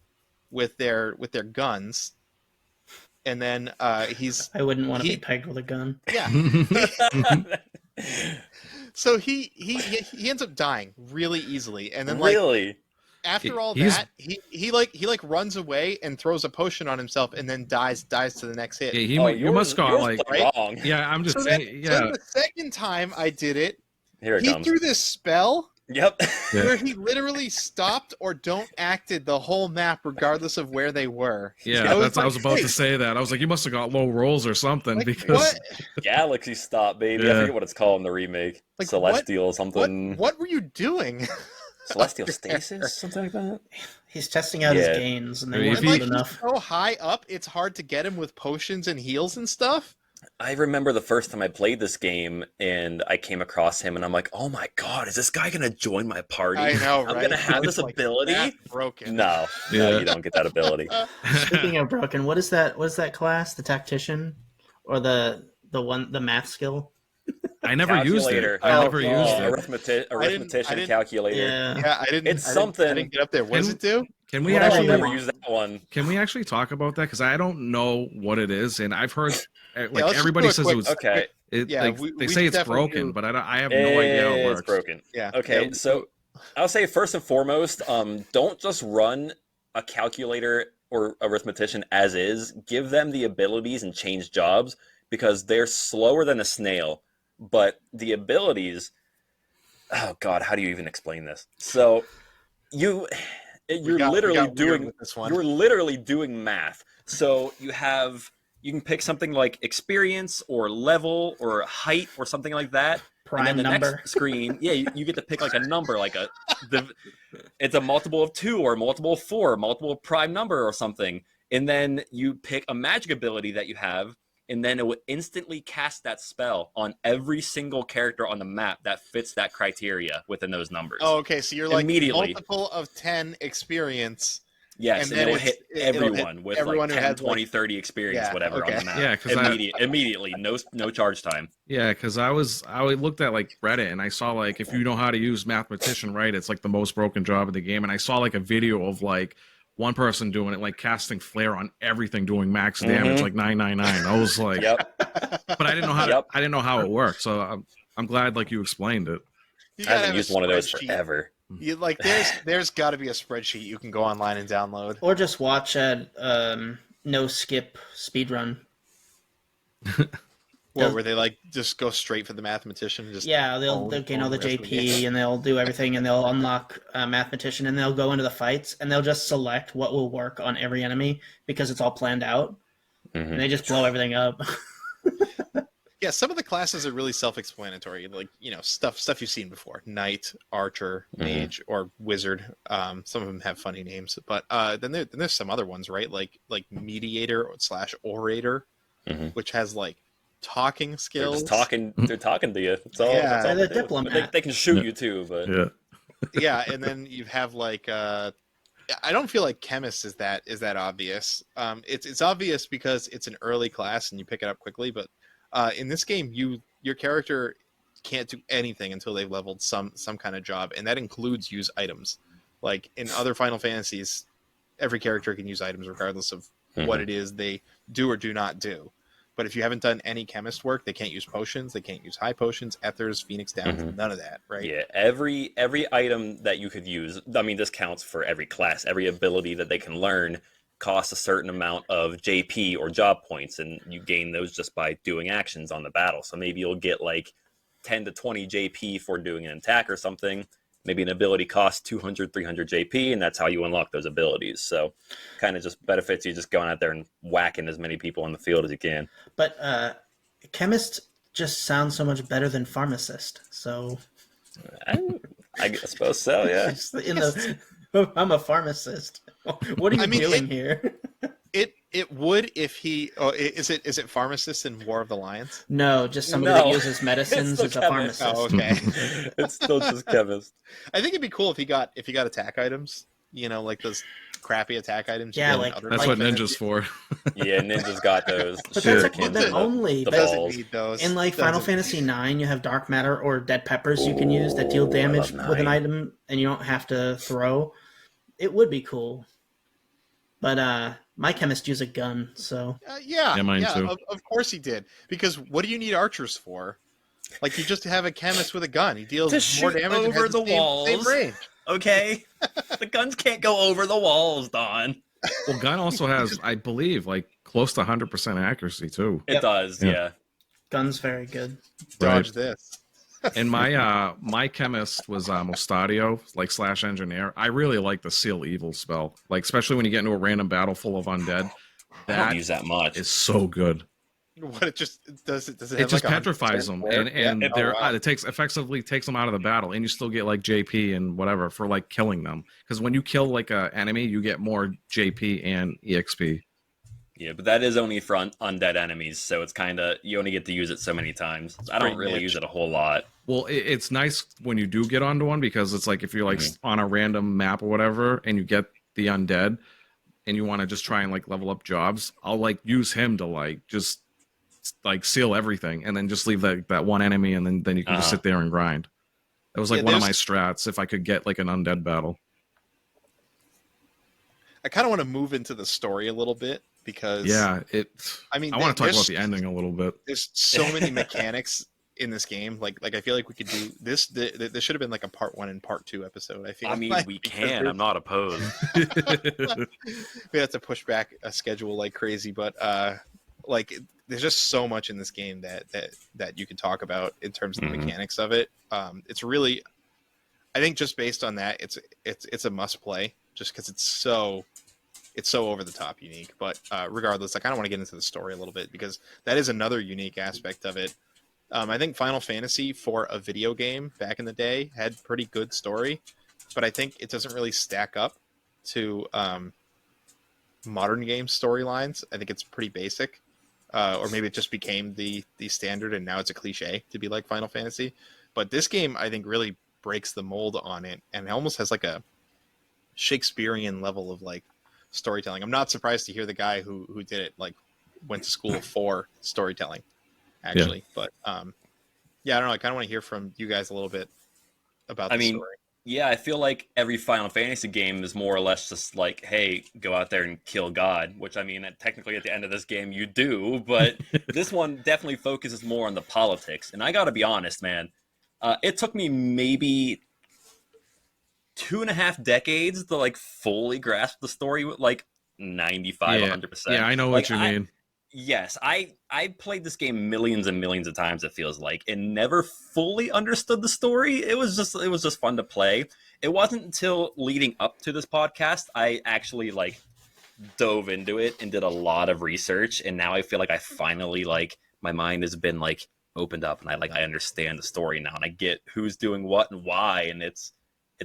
with their guns. And then he's I wouldn't want to he- be pegged with a gun. yeah. So he ends up dying really easily, and then like Really? after all He's- that, he runs away and throws a potion on himself, and then dies to the next hit. Yeah, Yours- must got yours like. played wrong. Yeah, I'm just So then, saying. so then Yeah. the second time I did it, Here it he comes. threw this spell Yep. Yeah. where he literally stopped or don't acted the whole map regardless of where they were. Yeah, I was that's I was like, about to wait, say that. I was like, you must have got low rolls or something like, because what? Galaxy Stop, baby. I Yeah. forget what it's called in the remake. Like, Celestial something. What were you doing? Celestial Stasis? Something like that? He's testing out his Yeah. gains, and I they mean, weren't if And he- good like he's enough. so high up, it's hard to get him with potions and heals and stuff. I remember the first time I played this game and I came across him and I'm like, oh my god, is this guy gonna join my party? I know, I'm right? gonna have I was this like, ability? "That's broken." No, Yeah. you don't get that ability. Speaking of broken, what is that? What is that class? The tactician, or the math skill? I never used it. Calculator. I Oh, never God. used it. Arithmetician didn't- calculator. Yeah. Yeah, I didn't. It's I something. didn't get up there. What does Can- it do? Can we Well, I actually never use that one. Can we actually talk about that? Because I don't know what it is, and I've heard let's like just everybody do a says quick- it was. Okay. Yeah, like, we they say it's definitely broken, do- but I have no idea how it works. It's broken. Yeah. Okay, Yeah, so I'll say first and foremost, don't just run a calculator or arithmetician as is. Give them the abilities and change jobs because they're slower than a snail, but the abilities. Oh God, how do you even explain this? So you're literally doing with this one. you're literally doing math. So you can pick something like experience or level or height or something like that. Prime and then the number. next screen, yeah, you get to pick like a number, it's a multiple of 2 or multiple of 4, multiple of prime number or something. And then you pick a magic ability that you have, and then it will instantly cast that spell on every single character on the map that fits that criteria within those numbers. Oh, okay. So you're like Immediately. multiple of 10 experience. Yes, and and then it will hit it'll hit everyone with everyone like who 10, has, 20, like- 30 experience, Yeah, whatever okay. on the map. Yeah, 'cause Immediately, no charge time. Yeah, because I looked at like Reddit and I saw like if you know how to use mathematician right, it's like the most broken job of the game. And I saw like a video of like one person doing it, like casting flare on everything, doing max damage, Mhm. like 999. I was like, Yep. but I didn't know how Yep. I didn't know how it worked. So I'm glad like you explained it. You I gotta haven't have a used one of those spreadsheet. forever. You like there's got to be a spreadsheet you can go online and download. Or just watch a no skip speedrun. What, where they like just go straight for the mathematician and just Yeah, they'll gain all the the rest of the JP game. and they'll do everything and they'll unlock mathematician and they'll go into the fights and they'll just select what will work on every enemy because it's all planned out Mhm. and they just blow everything up. Yeah, some of the classes are really self-explanatory, like stuff you've seen before: knight, archer, Mhm. mage, or wizard. Some of them have funny names, but then there's some other ones, right? Like mediator / orator, Mhm. which has like talking They're skills. just talking. They're talking to you. That's all. Yeah. That's all They're the they do. But diplomat. They can shoot Yeah. you too, but Yeah. Yeah, and then you have like I don't feel like chemist is that obvious. It's obvious because it's an early class and you pick it up quickly, but in this game your character can't do anything until they've leveled some kind of job, and that includes use items. Like in other Final Fantasies, every character can use items regardless of what it is they do or do not do. But if you haven't done any chemist work, they can't use potions, they can't use high potions, ethers, phoenix downs, Mhm. none of that, right? yeah, every item that you could use. I mean, this counts for every class, every ability that they can learn. cost a certain amount of JP or job points, and you gain those just by doing actions on the battle. So maybe you'll get like 10 to 20 JP for doing an attack or something. Maybe an ability costs 200, 300 JP, and that's how you unlock those abilities. So kind of just benefits you just going out there and whacking as many people on the field as you can. But chemist just sounds so much better than pharmacist. So I suppose so, yeah. I'm a pharmacist. What are you doing here? It would if he. Oh, is it pharmacist in War of the Lions? No, just somebody that uses medicines is a pharmacist. Oh, okay. It's still just chemist. I think it'd be cool if he got attack items. You know, like those crappy attack items. Yeah, you get in like- other That's games. what Ninja's for. Yeah, Ninja's got those. But that's shurikens then and only the Doesn't balls. need those. in like Final Doesn't Fantasy need- IX, you have dark matter or dead peppers you can use that deal Ooh, I damage love with an 9. item, and you don't have to throw. It would be cool, but my chemist use a gun, so Yeah, Yeah, mine too. Of course he did. Because what do you need archers for? Like, you just have a chemist with a gun. He deals To more shoot damage and over has the same walls. range. Okay? The guns can't go over the walls, Don. Well, gun also has, I believe, like close to 100% accuracy too. It Yep. does, Yeah. yeah. gun's very good. Dodge this. And my chemist was Mostadio, like / engineer. I really like the seal evil spell, like especially when you get into a random battle full of undead. I don't That use that much. is so good. What it just does? Does it? It Have just like 100% petrifies them, wear? and Yeah. they're Oh, wow. it effectively takes them out of the battle, and you still get like JP and whatever for like killing them. Because when you kill like a enemy, you get more JP and EXP. Yeah, but that is only for undead enemies, so it's kind of, you only get to use it so many times. I don't pretty really niche. use it a whole lot. Well, it's nice when you do get onto one, because it's like if you're like Mm-hmm. on a random map or whatever, and you get the undead, and you want to just try and like level up jobs, I'll like use him to like just like seal everything, and then just leave that one enemy, and then you can just Uh-huh. sit there and grind. That was like Yeah, one of my there's- strats if I could get like an undead battle. I kind of want to move into the story a little bit because Yeah, I mean, I want to talk there's- about the ending a little bit. There's so many mechanics in this game. Like I feel like we could do this. This should have been like a part 1 and part 2 episode. I feel. I mean, like, we because can. I'm not opposed. we have to push back a schedule like crazy, but like there's just so much in this game that you could talk about in terms of the Mhm. mechanics of it. It's really, I think, just based on that, it's a must play just because it's so over the top unique. But regardless, I kind of want to get into the story a little bit because that is another unique aspect of it. I think Final Fantasy for a video game back in the day had pretty good story, but I think it doesn't really stack up to modern game storylines. I think it's pretty basic, or maybe it just became the standard and now it's a cliche to be like Final Fantasy. But this game, I think, really breaks the mold on it, and it almost has like a Shakespearean level of like storytelling. I'm not surprised to hear the guy who did it like went to school for storytelling, actually. But yeah, I don't know. I kind of want to hear from you guys a little bit about the story. Yeah, I feel like every Final Fantasy game is more or less just like, hey, go out there and kill God, which I mean, technically at the end of this game you do, but this one definitely focuses more on the politics. And I gotta be honest, man, it took me maybe 2.5 decades to like fully grasp the story with like 95, 100%. Yeah, I know what you mean. Yes, I played this game millions and millions of times, it feels like, and never fully understood the story. It was just fun to play. It wasn't until leading up to this podcast I actually like dove into it and did a lot of research, and now I feel like I finally like my mind has been like opened up, and I understand the story now, and I get who's doing what and why, and it's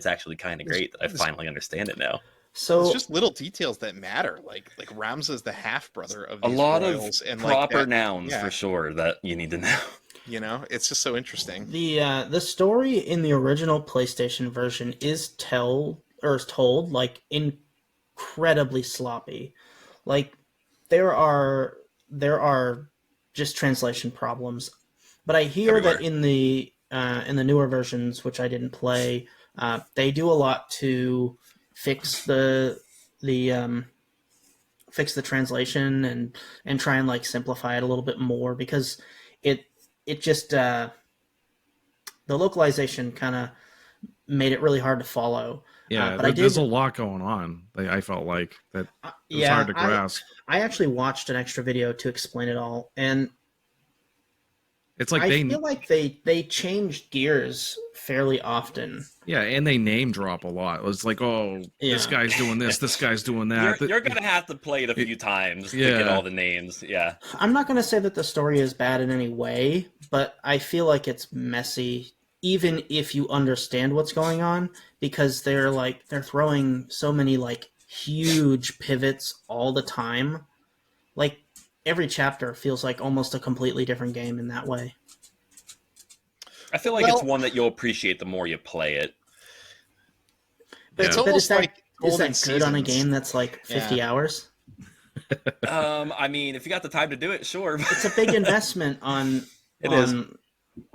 actually kind of great that I finally understand it now. So It's just little details that matter. Like Ramza is the half brother of A these lot royals, of and proper like that, nouns yeah. for sure that you need to know. You know, it's just so interesting. the story in the original PlayStation version is told like incredibly sloppy. Like there are just translation problems. But I hear Everywhere. that in the newer versions, which I didn't play, they do a lot to fix the translation and try and like simplify it a little bit more, because it just the localization kind of made it really hard to follow. Yeah, but there's a lot going on. I felt like that it was hard to grasp. I actually watched an extra video to explain it all, and it's like I feel like they changed gears fairly often. Yeah, and they name drop a lot. It's like, oh, this guy's doing this, this guy's doing that. You're gonna have to play it a few times to get all the names. Yeah, I'm not gonna say that the story is bad in any way, but I feel like it's messy, even if you understand what's going on, because they're throwing so many like huge pivots all the time. Like every chapter feels like almost a completely different game in that way. I feel like it's one that you'll appreciate the more you play it. But it's almost like is that good on a game that's like 50 hours? I mean, if you got the time to do it, sure. It's a big investment on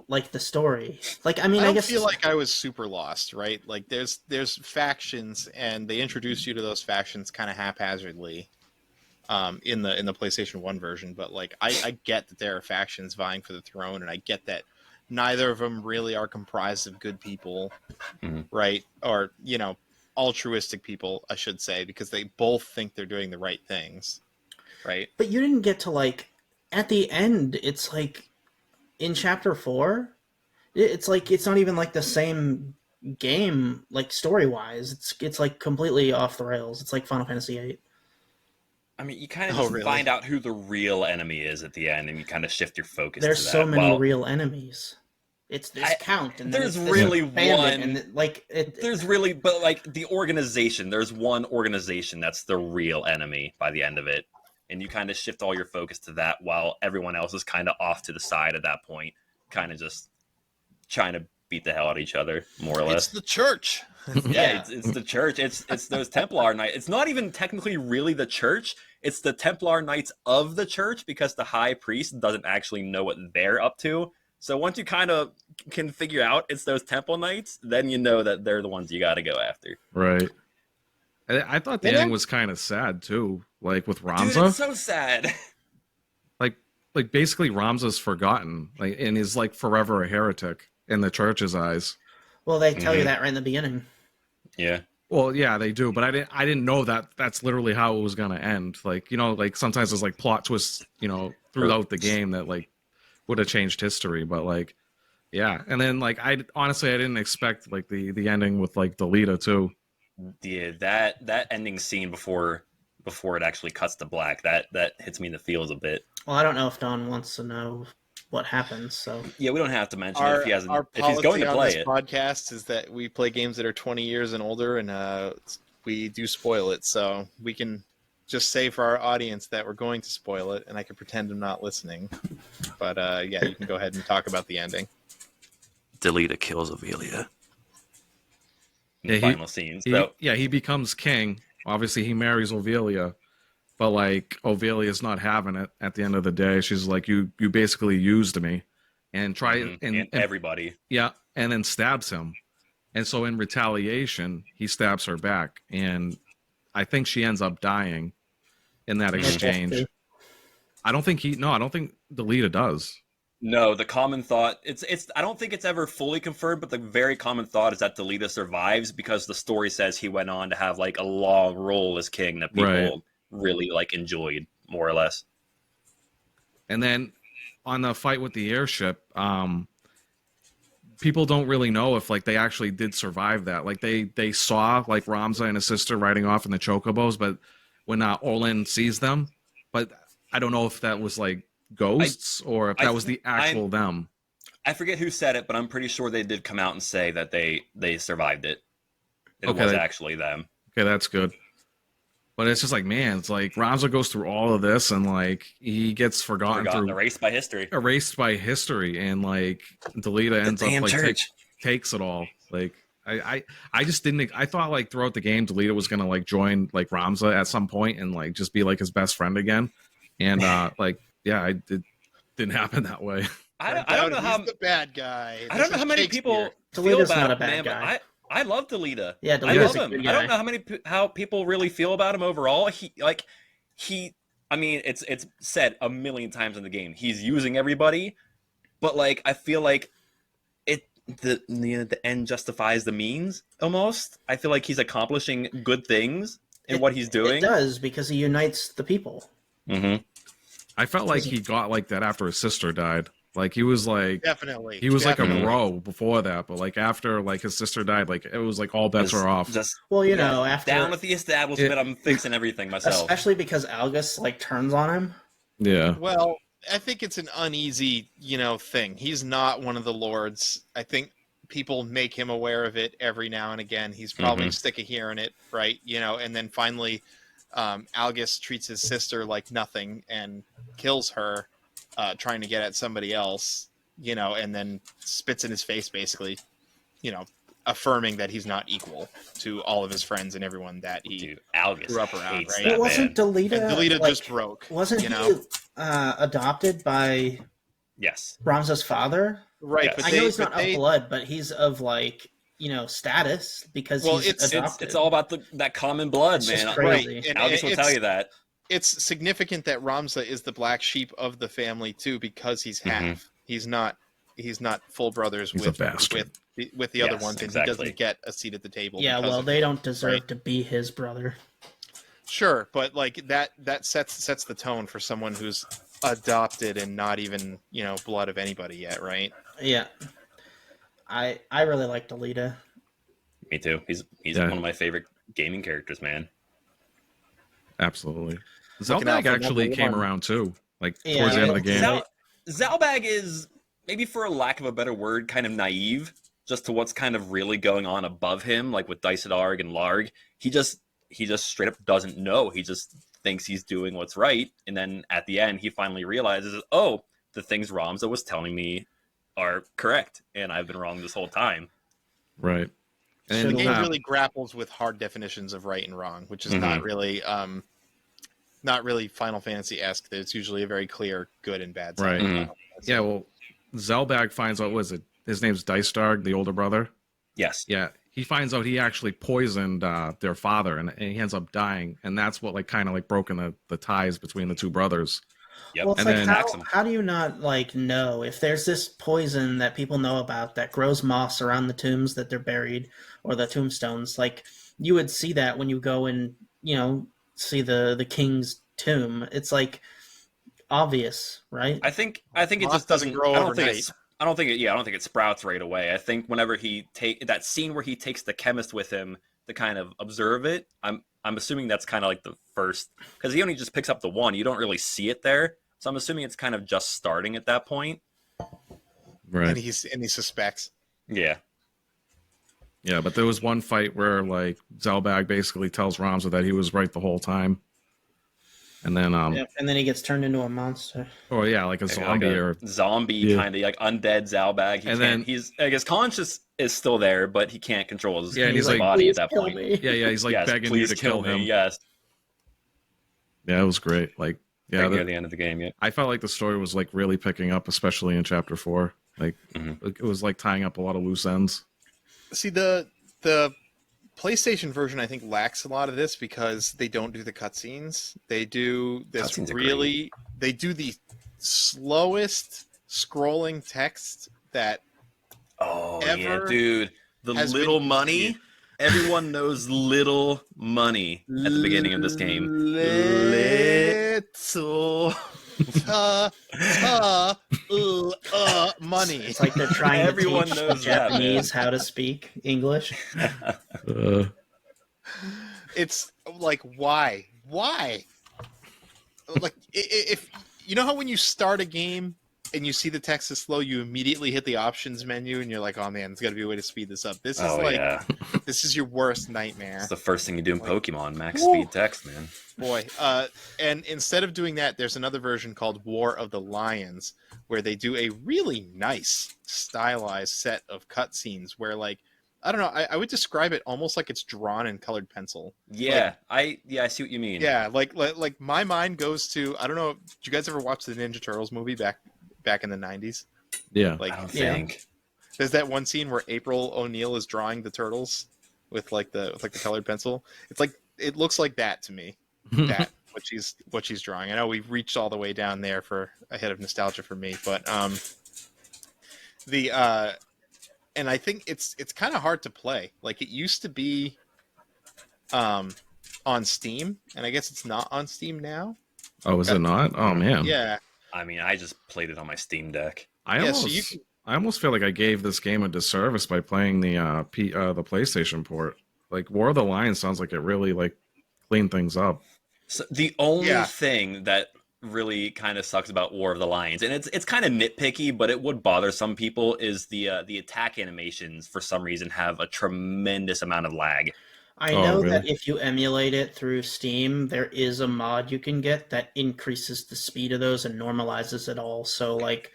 like the story. Like, I mean, I guess feel like I was super lost, right? Like there's factions, and they introduce you to those factions kind of haphazardly in the PlayStation 1 version, but like I get that there are factions vying for the throne, and I get that neither of them really are comprised of good people, right? Or, altruistic people, I should say, because they both think they're doing the right things, right? But you didn't get to, like, at the end, it's like, in Chapter 4, it's like, it's not even, like, the same game, like, story-wise. It's like, completely off the rails. It's like Final Fantasy VIII. I mean, you kind of find out who the real enemy is at the end, and you kind of shift your focus. There's to that. so many real enemies. It's this count, and there's really one. And there's really, but like the organization, there's one organization that's the real enemy by the end of it, and you kind of shift all your focus to that, while everyone else is kind of off to the side at that point, kind of just trying to beat the hell out of each other, more or less. It's the church. It's the church. It's those Templar Knights. It's not even technically really the church. It's the Templar Knights of the church, because the high priest doesn't actually know what they're up to. So once you kind of can figure out it's those Temple Knights, then you know that they're the ones you got to go after. Right. I thought the ending was kind of sad too, like with Ramza. Dude, it's so sad. Like basically Ramza's forgotten, like, and is like forever a heretic in the church's eyes. Well, they tell you that right in the beginning. Yeah. Well, yeah, they do, but I didn't know that that's literally how it was gonna end. Like, like sometimes there's like plot twists, throughout the game that like would have changed history, but like, yeah. And then like I didn't expect like the ending with like Delita too. Yeah, that ending scene before it actually cuts to black, that hits me in the feels a bit. Well, I don't know if Don wants to know what happens, so yeah, we don't have to mention it if he hasn't. If he's going to play it. Podcast is that we play games that are 20 years and older, and we do spoil it, so we can just say for our audience that we're going to spoil it, and I can pretend I'm not listening. But yeah, you can go ahead and talk about the ending. Delita kills Ivalice. Final scenes. He becomes king. Obviously, he marries Ivalice, but like Ivalice's not having it. At the end of the day, she's like, "You basically used me," and and everybody. Yeah, and then stabs him, and so in retaliation, he stabs her back, and I think she ends up dying in that exchange. I don't think Delita does. No, the common thought, it's I don't think it's ever fully confirmed, but the very common thought is that Delita survives, because the story says he went on to have like a long role as king that people really like enjoyed, more or less. And then on the fight with the airship, people don't really know if like they actually did survive that. Like they saw like Ramza and his sister riding off in the chocobos, but when Orlin sees them, but I don't know if that was like ghosts or if that was the actual them. I forget who said it, but I'm pretty sure they did come out and say that they survived it. It was actually them. Okay, that's good. But it's just like, man, it's like Ramza goes through all of this and like he gets forgotten erased by history, and like Delita ends up like takes it all. Like I just didn't. I thought like throughout the game, Delita was gonna like join like Ramza at some point and like just be like his best friend again, and like yeah, it didn't happen that way. I don't know how he's the bad guy. I don't know how many people feel about it, man, but I love Delita. Yeah, I love him. I don't know how people really feel about him overall. I mean, it's said a million times in the game. He's using everybody, but like I feel like the end justifies the means. Almost, I feel like he's accomplishing good things in what he's doing. It does, because he unites the people. Mm-hmm. I felt like he got like that after his sister died. Like he was like Definitely. he was like a Definitely. bro before that, but like after like his sister died, like it was like all bets are off. Just Well, you know, after down with the establishment. I'm fixing everything myself. especially because Algus like turns on him. Yeah. Well, I think it's an uneasy, thing. He's not one of the lords. I think people make him aware of it every now and again. He's probably sick of hearing it, right? And then finally, Algus treats his sister like nothing and kills her, trying to get at somebody else, and then spits in his face, basically, affirming that he's not equal to all of his friends and everyone that he Dude, Algus grew up around, hates right? that But wasn't man. Delita And Delita like, just broke. wasn't you he know? adopted by Yes. Ramza's father? Right, Yes. but I know he's not of blood, but he's of like status because Well, he's it's- adopted. It's all about that common blood, It's man. just right. crazy. And Algus will tell you that. It's significant that Ramza is the black sheep of the family too, because he's half. He's not full brothers He's a with bastard. with the other Yes, ones, and exactly. he doesn't get a seat at the table. Yeah, because well, of they it, don't deserve right? to be his brother. Sure, but like that sets the tone for someone who's adopted and not even blood of anybody yet, right? Yeah, I really like Delita. Me too. He's Yeah. one of my favorite gaming characters, man. Absolutely. Looking out Zelbag for actually number came one. around too, like Yeah, towards the end of the game. Zalbag is, maybe for a lack of a better word, kind of naive just to what's kind of really going on above him, like with Dysadarg and Larg. He just straight up doesn't know. He just thinks he's doing what's right, and then at the end he finally realizes, oh, the things Ramza was telling me are correct, and I've been wrong this whole time. Right. The And game uh, really grapples with hard definitions of right and wrong, which is Mhm. not really Final Fantasy-esque. It's usually a very clear good and bad side. Right. of Mhm. Final Fantasy. yeah, well, Zelbag finds out, was it his name's Dysadarg, the older brother? Yes. Yeah, he finds out he actually poisoned their father, and he ends up dying, and that's what like kind of like broken the ties between the two brothers. Yep. Well, it's And like then- how do you not like know if there's this poison that people know about that grows moss around the tombs that they're buried or the tombstones? Like you would see that when you go and see the king's tomb. It's like obvious, right? I think it Moss just doesn't grow I don't think overnight. I don't think it sprouts right away. I think whenever he that scene where he takes the chemist with him to kind of observe it, I'm assuming that's kind of like the first, because he only just picks up the one. You don't really see it there, so I'm assuming it's kind of just starting at that point. Right. And he suspects. Yeah. Yeah, but there was one fight where like Zelbag basically tells Ramza that he was right the whole time, and then Yeah, and then he gets turned into a monster. oh yeah, like a zombie like a or zombie Yeah. kind of like undead Zalbag. And then- he's like his conscious is still there, but he can't control his, Yeah, and he's like, body "Please at that kill point. me." yeah, he's like Yes, begging you please to kill him. Yes, Yeah, it was great. Like yeah, near the end of the game. Yeah. I felt like the story was like really picking up, especially in chapter 4. Like Mhm. it was like tying up a lot of loose ends. See, the PlayStation version, I think, lacks a lot of this because they don't do the cutscenes. They do this Cutscenes are really. They do the slowest scrolling text that. Oh yeah, Ever dude. The has little been money. easy. Everyone knows little money at the beginning of this game. Little money. It's like they're trying Everyone to teach knows that, Japanese how to speak English. It's like, why? Like, if you know how when you start a game and you see the text is slow, you immediately hit the options menu and you're like, oh man, there's got to be a way to speed this up. This is yeah. this is your worst nightmare. It's the first thing you do in Like, Pokemon, max woo. speed text, man. Boy, and instead of doing that, there's another version called War of the Lions, where they do a really nice stylized set of cutscenes where, like, I don't know, I would describe it almost like it's drawn in colored pencil. Yeah, I see what you mean. Yeah, like my mind goes to, I don't know, did you guys ever watch the Ninja Turtles movie back in the 90s? Yeah. Like, I don't Yeah. think. there's that one scene where April O'Neil is drawing the turtles with the colored pencil. It's like, it looks like that to me. That what she's drawing. I know we've reached all the way down there for a hit of nostalgia for me, but and I think it's kind of hard to play. Like, it used to be on Steam, and I guess it's not on Steam now. Oh, is it not? Oh man. Yeah. I mean, I just played it on my Steam Deck. I almost feel like I gave this game a disservice by playing the PlayStation port. Like, War of the Lions sounds like it really like cleaned things up. So the only thing that really kind of sucks about War of the Lions, and it's kind of nitpicky, but it would bother some people, is the attack animations for some reason have a tremendous amount of lag. I know that if you emulate it through Steam, there is a mod you can get that increases the speed of those and normalizes it all. So, like,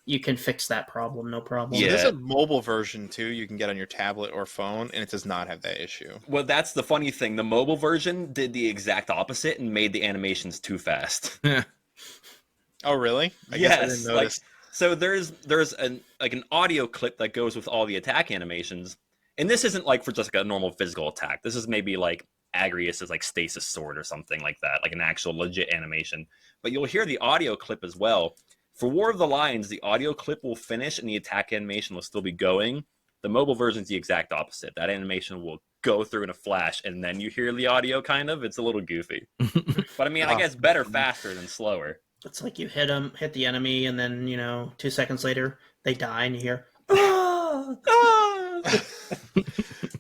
you can fix that problem, no problem. Yeah. There's a mobile version, too, you can get on your tablet or phone, and it does not have that issue. Well, that's the funny thing. The mobile version did the exact opposite and made the animations too fast. Oh, really? I yes. guess I didn't notice. So there's an audio clip that goes with all the attack animations. And this isn't like for just like a normal physical attack. This is maybe like Agrius's like stasis sword or something like that, like an actual legit animation. But you'll hear the audio clip as well. For War of the Lions, the audio clip will finish and the attack animation will still be going. The mobile version is the exact opposite. That animation will go through in a flash, and then you hear the audio kind of. It's a little goofy. But I mean, I guess better faster than slower. It's like you hit the enemy, and then, 2 seconds later, they die, and you hear,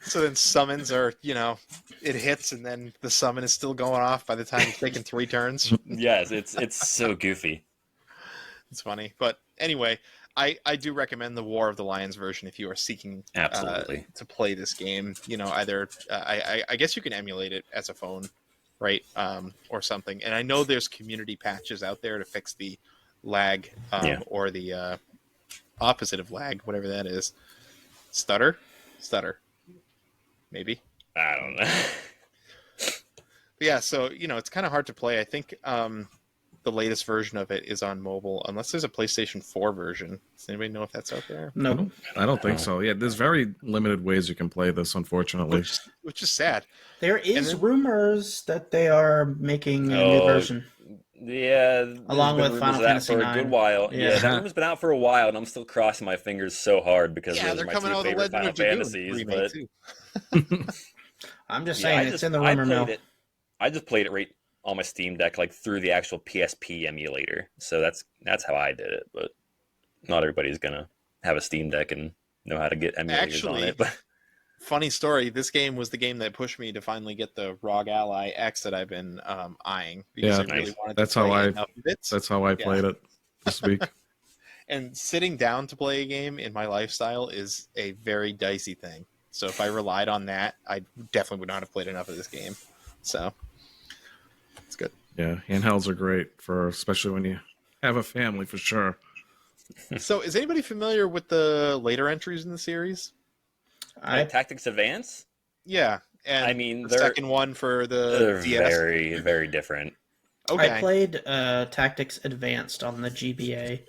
So then summons are, it hits, and then the summon is still going off by the time you've taken 3 turns. Yes, it's so goofy. It's funny. But anyway, I do recommend the War of the Lions version if you are seeking Absolutely to play this game. Either I guess you can emulate it as a phone, right? Or something. And I know there's community patches out there to fix the lag or the opposite of lag, whatever that is. Stutter, maybe. I don't know. But yeah, so it's kind of hard to play. I think the latest version of it is on mobile, unless there's a PlayStation 4 version. Does anybody know if that's out there? No, I don't think so. Yeah, there's very limited ways you can play this, unfortunately. Which is sad. There is rumors that they are making a new version. Yeah, along with Final Fantasy for IX. A good while. Yeah, that rumor's been out for a while, and I'm still crossing my fingers so hard because those are my 2 favorite Final Fantasies. But I'm just saying, it's in the rumor mill. I just played it right on my Steam Deck, like through the actual PSP emulator. So that's how I did it. But not everybody's gonna have a Steam Deck and know how to get emulators on it. But funny story, this game was the game that pushed me to finally get the ROG Ally X that I've been eyeing because I really wanted that's to play enough of it. That's how I played it this week. And sitting down to play a game in my lifestyle is a very dicey thing. So if I relied on that, I definitely would not have played enough of this game. So it's good. Yeah, handhelds are great especially when you have a family, for sure. So is anybody familiar with the later entries in the series? Tactics Advance? Yeah. And I mean, the second one for the DS. Very, very different. Okay. I played Tactics Advanced on the GBA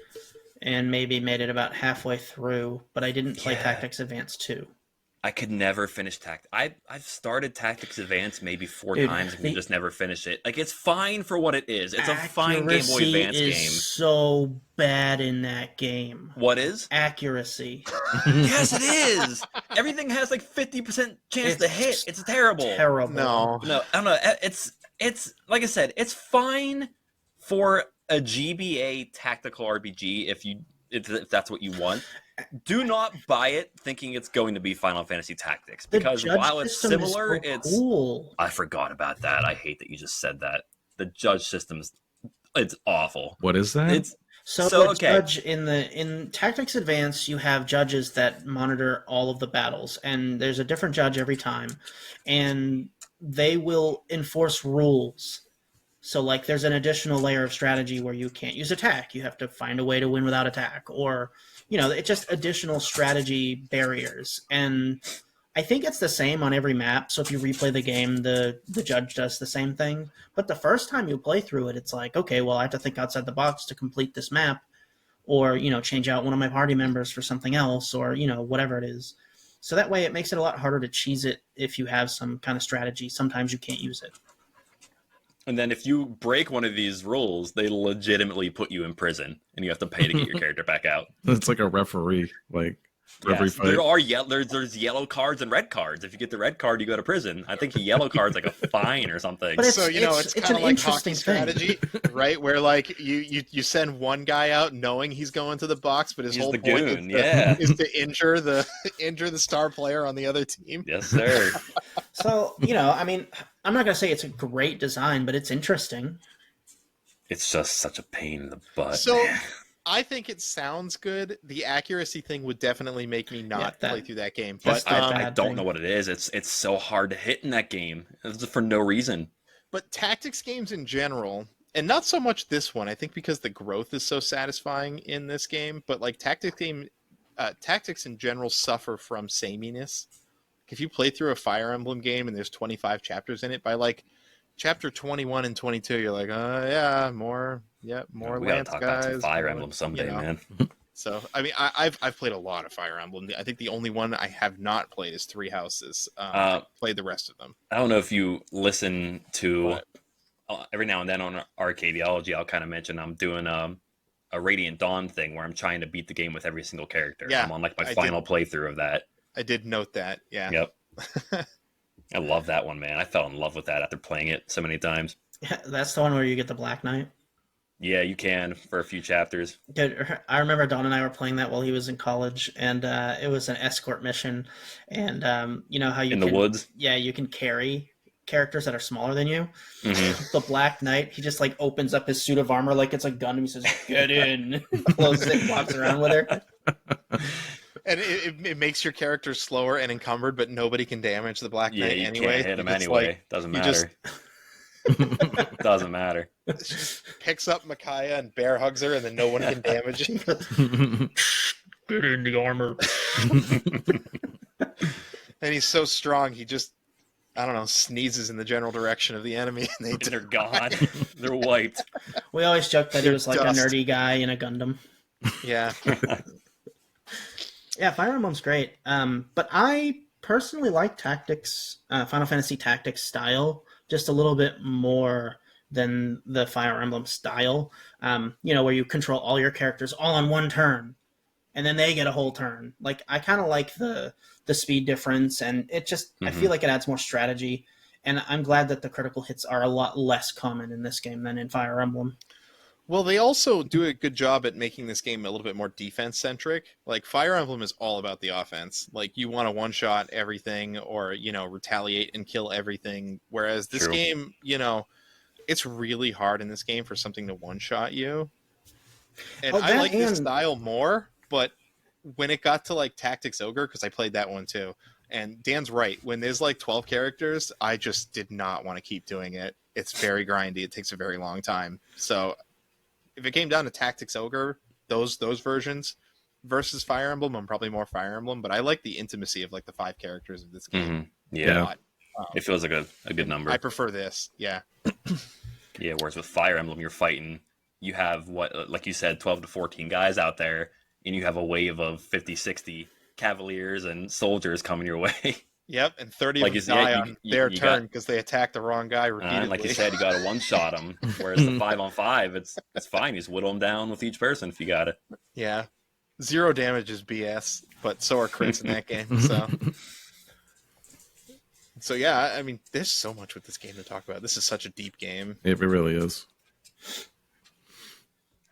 and maybe made it about halfway through, but I didn't play Tactics Advanced 2. I could never finish Tactics. I've started Tactics Advance maybe 4 times and just never finish it. Like, it's fine for what it is. It's a fine Game Boy Advance game. Is so bad in that game. What is? Accuracy. Yes, it is. Everything has like 50% chance to hit. It's terrible. Terrible. No, I don't know. It's like I said. It's fine for a GBA tactical RPG if that's what you want. Do not buy it thinking it's going to be Final Fantasy Tactics, because while it's similar, it's cool. I forgot about that. I hate that you just said that. The judge system's it's awful. What is that? Judge in Tactics Advance, you have judges that monitor all of the battles, and there's a different judge every time, and they will enforce rules. So, like, there's an additional layer of strategy where you can't use attack. You have to find a way to win without attack, or it's just additional strategy barriers. And I think it's the same on every map. So if you replay the game, the judge does the same thing. But the first time you play through it, it's like, okay, well, I have to think outside the box to complete this map, or, change out one of my party members for something else, or, whatever it is. So that way it makes it a lot harder to cheese it if you have some kind of strategy. Sometimes you can't use it. And then if you break one of these rules, they legitimately put you in prison, and you have to pay to get your character back out. It's like a referee. Like, for every Yes, fight. there are there's yellow cards and red cards. If you get the red card, you go to prison. I think a yellow card's like a fine or something. But So it's it's kind an of like interesting hockey thing. strategy, right? Where like you send one guy out knowing he's going to the box, but his He's whole the point goon, is to injure the star player on the other team. Yes, sir. So, I mean, I'm not going to say it's a great design, but it's interesting. It's just such a pain in the butt. So man. I think it sounds good. The accuracy thing would definitely make me not play through that game. That's But the I bad don't thing. know what it is. It's so hard to hit in that game. It's for no reason. But tactics games in general, and not so much this one, I think because the growth is so satisfying in this game, but like tactics in general suffer from sameness. If you play through a Fire Emblem game and there's 25 chapters in it, by like chapter 21 and 22, you're like, yeah, more We gotta Lance talk guys. about some Fire more, Emblem someday, man. So, I mean, I've played a lot of Fire Emblem. I think the only one I have not played is Three Houses. I played the rest of them. I don't know if you listen to But- every now and then on Arcadiology, I'll kind of mention I'm doing a Radiant Dawn thing where I'm trying to beat the game with every single character. Yeah, I'm on like my I final playthrough of that. I did note that. Yeah. Yep. I love that one, man. I fell in love with that after playing it so many times. Yeah, that's the one where you get the Black Knight. Yeah, you can for a few chapters. Dude, I remember Don and I were playing that while he was in college, and it was an escort mission. And you know how you In can, the woods. Yeah, you can carry characters that are smaller than you. Mhm. The Black Knight, he just like opens up his suit of armor like it's a gun, and he says, "Get in," closes it, and walks around with her. And it makes your character slower and encumbered, but nobody can damage the Black Yeah, Knight you anyway. can't hit him It's anyway. like, Doesn't you just- matter. Doesn't matter. picks up Micaiah and bear hugs her, and then no one can damage him. Get in the armor. And he's so strong, he just, I don't know, sneezes in the general direction of the enemy, and they They're gone. They're wiped. We always joked that he was like Dust. a nerdy guy in a Gundam. Yeah. Yeah, Fire Emblem's great. But I personally like Tactics, Final Fantasy Tactics style, just a little bit more than the Fire Emblem style. Where you control all your characters all on one turn, and then they get a whole turn. Like, I kind of like the speed difference, and it just, I feel like it adds more strategy. And I'm glad that the critical hits are a lot less common in this game than in Fire Emblem. Well, they also do a good job at making this game a little bit more defense-centric. Like, Fire Emblem is all about the offense. Like, you want to one-shot everything or, retaliate and kill everything. Whereas this True. game, it's really hard in this game for something to one-shot you. And I like this style more, but when it got to, like, Tactics Ogre, because I played that one too, and Dan's right. When there's, like, 12 characters, I just did not want to keep doing it. It's very grindy. It takes a very long time. So if it came down to Tactics Ogre, those versions versus Fire Emblem, I'm probably more Fire Emblem, but I like the intimacy of like the 5 characters of this game. Yeah. a lot. It feels like a good number. I prefer this. Yeah. Yeah, whereas with Fire Emblem, you're fighting, you have like you said, 12 to 14 guys out there, and you have a wave of 50, 60 cavaliers and soldiers coming your way. Yep, and 30 Like of you them said, die you- on you- their you turn got- because they attacked the wrong guy repeatedly. Like you said, you got to one-shot them, whereas the 5-on-5, it's fine. You just whittle them down with each person if you got it. Yeah. 0 damage is BS, but so are crits in that game. So yeah, I mean, there's so much with this game to talk about. This is such a deep game. It really is.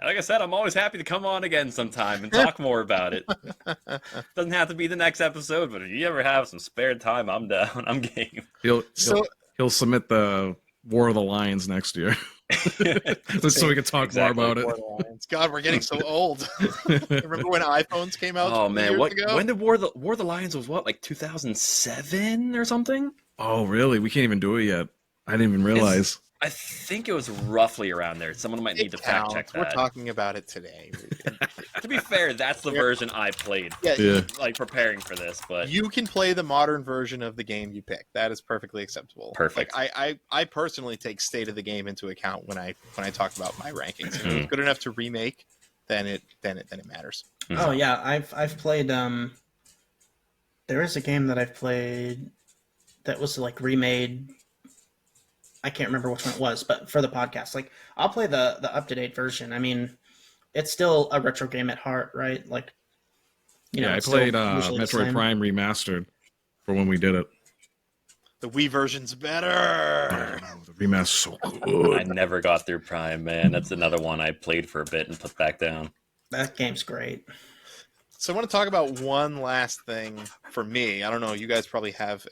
Like I said, I'm always happy to come on again sometime and talk more about it. Doesn't have to be the next episode, but if you ever have some spare time, I'm down. I'm game. He'll submit the War of the Lions next year, so we can talk more about it. God, we're getting so old. Remember when iPhones came out? Oh 20 man, years ago? when did War of the Lions was what, like 2007 or something? Oh, really? We can't even do it yet. I didn't even realize. I think it was roughly around there. Someone might need to fact check that. We're talking about it today. To be fair, that's the version I played. Yeah. Like preparing for this, but You can play the modern version of the game you pick. That is perfectly acceptable. Perfect. Like I personally take state of the game into account when I talk about my rankings. If it's good enough to remake, then it matters. Oh yeah, I've played. There is a game that I've played that was like remade. I can't remember which one it was, but for the podcast, like I'll play the up to date version. I mean, it's still a retro game at heart, right? Like Yeah, I it's played still usually the Metroid same. Prime Remastered for when we did it. The Wii version's Oh, better. no, the remaster's so I good. never got through Prime, man. That's another one I played for a bit and put back down. That game's great. So I want to talk about one last thing for me. I don't know. You guys probably have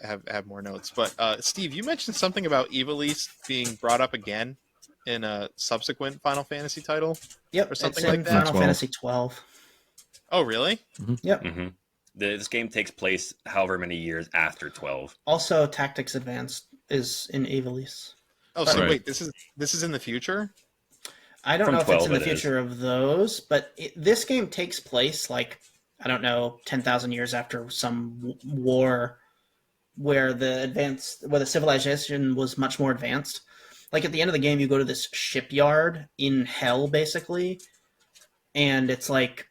more notes, but Steve, you mentioned something about Ivalice being brought up again in a subsequent Final Fantasy title. Yep, Or something it's in like that? Final 12. Fantasy 12. Oh, really? Yep. Mm-hmm. This game takes place however many years after 12. Also, Tactics Advanced is in Ivalice. Oh, so Right. wait, this is in the future? I don't From know if it's 12 in the it is. future of those, but this game takes place like, I don't know, 10,000 years after some war where the civilization was much more advanced. Like at the end of the game, you go to this shipyard in hell, basically, and it's like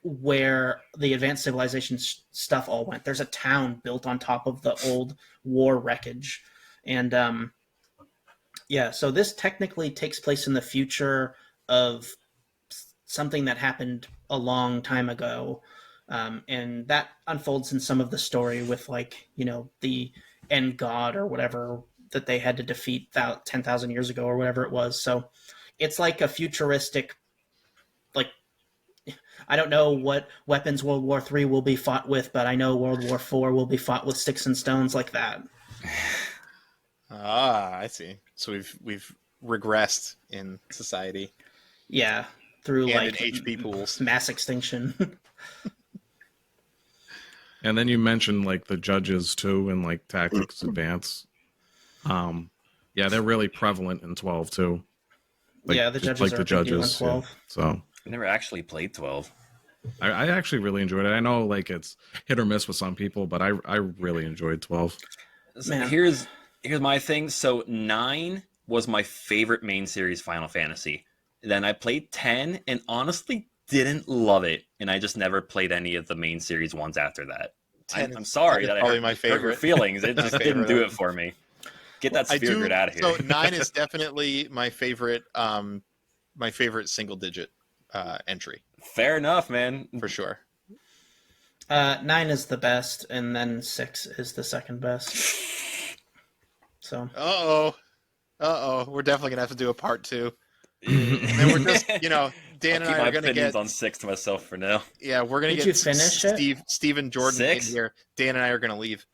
where the advanced civilization stuff all went. There's a town built on top of the old war wreckage, and yeah, so this technically takes place in the future of something that happened a long time ago, and that unfolds in some of the story with like the end god or whatever that they had to defeat 10,000 years ago or whatever it was. So it's like a futuristic, like, I don't know what weapons World War III will be fought with, but I know World War IV will be fought with sticks and stones like that. Ah, I see. So we've regressed in society Yeah, through and like in HP pools. mass extinction. And then you mentioned like the judges too, and like Tactics Advance. Yeah, they're really prevalent in 12 too. Like, Yeah, the just judges like are the a big deal in judges. 12. Yeah. So I never actually played 12. I actually really enjoyed it. I know like it's hit or miss with some people, but I really enjoyed 12. So Man. here's my thing. So 9 was my favorite main series Final Fantasy. Then I played 10 and honestly didn't love it, and I just never played any of the main series ones after that. 10 I'm is sorry that I probably hurt, my hurt your favorite. feelings. It My just didn't favorite do of it for me. Get that I sphere do. grid out of here. So 9 is definitely my favorite single digit entry Fair enough, man. for sure. 9 is the best, and then 6 is the second best. So We're definitely gonna have to do a part 2. And And we're just, Dan I'll and keep I my are gonna opinions get. on 6 to myself for now. Yeah, we're gonna Did get you finish it? Steve and Jordan 6? in here. Dan and I are gonna leave.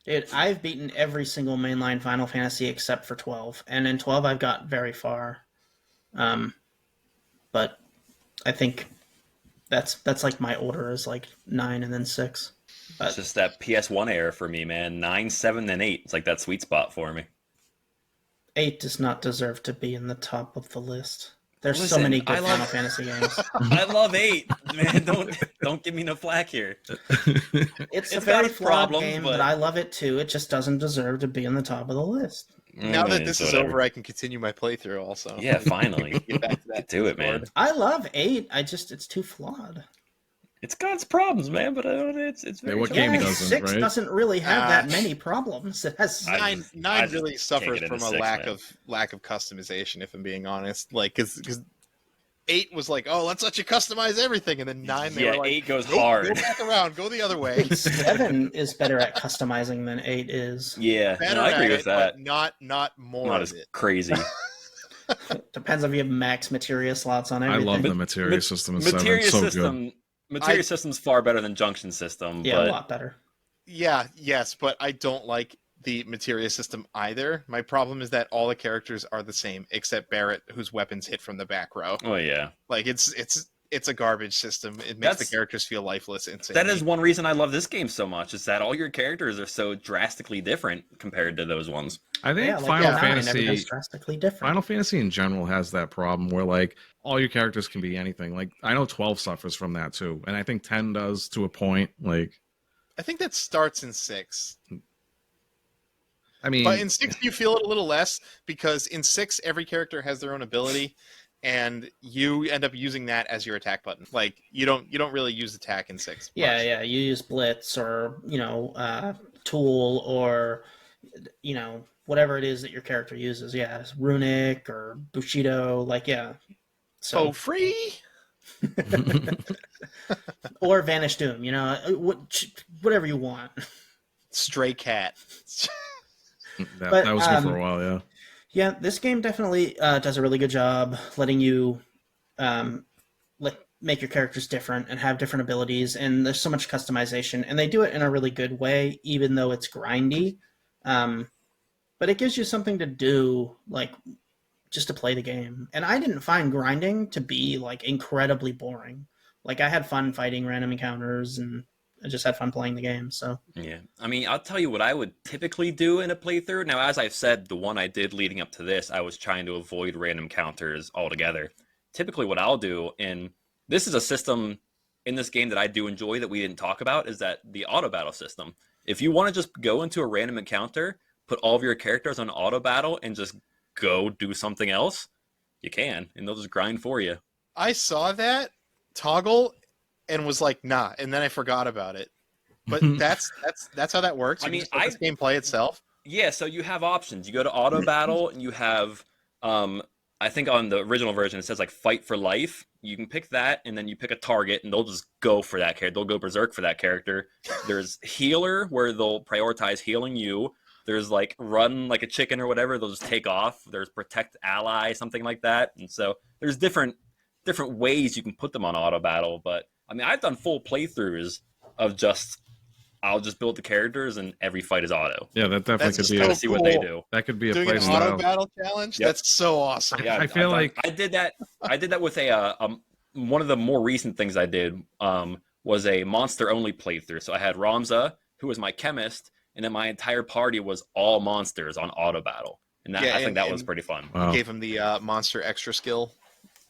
dude, I've beaten every single mainline Final Fantasy except for 12, and in 12 I've got very far. But I think that's like my order is like 9 and then 6. It's But just that PS1 era for me, man. 9, 7, and 8. It's like that sweet spot for me. 8 does not deserve to be in the top of the list. There's so Listen, many good I love- Final Fantasy games. I love 8, man. Don't give me no flack here. It's a It's very got its flawed problems, game, but- but I love it too. It just doesn't deserve to be in the top of the list. Now that It's this is whatever. over, I can continue my playthrough. Also, Yeah, finally. Get back to that. Get to it, man. I love 8. It's too flawed. It's got its problems, man, but it's very. what game Yeah, doesn't, 6 right? doesn't really have that Ah. many problems. It has I Nine just really can't suffers get from into a 6, lack man. of customization. If I'm being honest, like because 8 was like, oh, let's let you customize everything, and then 9 they Yeah, were like, 8 goes nope, hard. Go back around, go the other way. 7 is better at customizing than 8 is. Yeah, Better no, I agree at with it, that. but not more Not of as it. crazy. Depends if you have max materia slots on I everything. love the materia system in 7. Materia So good. system. Materia system's far better than Junction system. Yeah, a but lot better. Yeah, yes, but I don't like the materia system either. My problem is that all the characters are the same except Barrett, whose weapons hit from the back row. Oh yeah, Like it's a garbage system. It makes the That's- characters feel lifeless. Insane. that is one reason I love this game so much. Is that all your characters are so drastically different compared to those ones. I think Yeah, like Final 9, Fantasy everything's drastically different. Final Fantasy in general has that problem where like all your characters can be anything. Like I know 12 suffers from that too, and I think 10 does to a point. Like I think that starts in 6. I mean, But in 6 you feel it a little less because in 6 every character has their own ability and you end up using that as your attack button. Like you don't really use attack in 6. Yeah, much. yeah. You use Blitz or, Tool or, whatever it is that your character uses. Yeah, Runic or Bushido. Like, yeah. So, Oh, free? Or Vanish Doom, whatever you want. Stray Cat. That was me for a while, yeah. Yeah, this game definitely does a really good job letting you make your characters different and have different abilities, and there's so much customization, and they do it in a really good way, even though it's grindy. But it gives you something to do, like, just to play the game. And I didn't find grinding to be, like, incredibly boring. Like, I had fun fighting random encounters, and I just had fun playing the game, so. Yeah. I mean, I'll tell you what I would typically do in a playthrough. Now, as I've said, the one I did leading up to this, I was trying to avoid random encounters altogether. Typically what I'll do, and this is a system in this game that I do enjoy that we didn't talk about, is that the auto battle system. If you want to just go into a random encounter, put all of your characters on auto battle and just go do something else, you can, and they'll just grind for you. I saw that toggle and was like, nah, and then I forgot about it. But that's how that works. You just let this game play itself. Yeah, so you have options. You go to auto battle and you have I think on the original version it says like fight for life. You can pick that, and then you pick a target, and they'll just go for that character. They'll go berserk for that character. There's healer, where they'll prioritize healing you. There's like run like a chicken or whatever. They'll just take off. There's protect ally, something like that. And so there's different ways you can put them on auto battle. But I mean, I've done full playthroughs of I'll just build the characters and every fight is auto. Yeah, that definitely could be. Kind of see what they do. That could be a doing play an style. auto battle challenge. Yep. That's so awesome. Yeah, I feel like I did that. I did that with a one of the more recent things I did was a monster only playthrough. So I had Ramza, who was my chemist, and then my entire party was all monsters on auto battle, and that, I think that was pretty fun. Wow. Gave him the monster extra skill.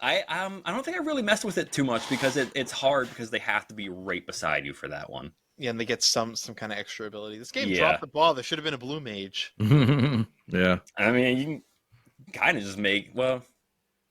I don't think I really messed with it too much because it's hard because they have to be right beside you for that one. Yeah, and they get some kind of extra ability. This game dropped the ball. There should have been a blue mage. Yeah. I mean, you can kind of just make, well...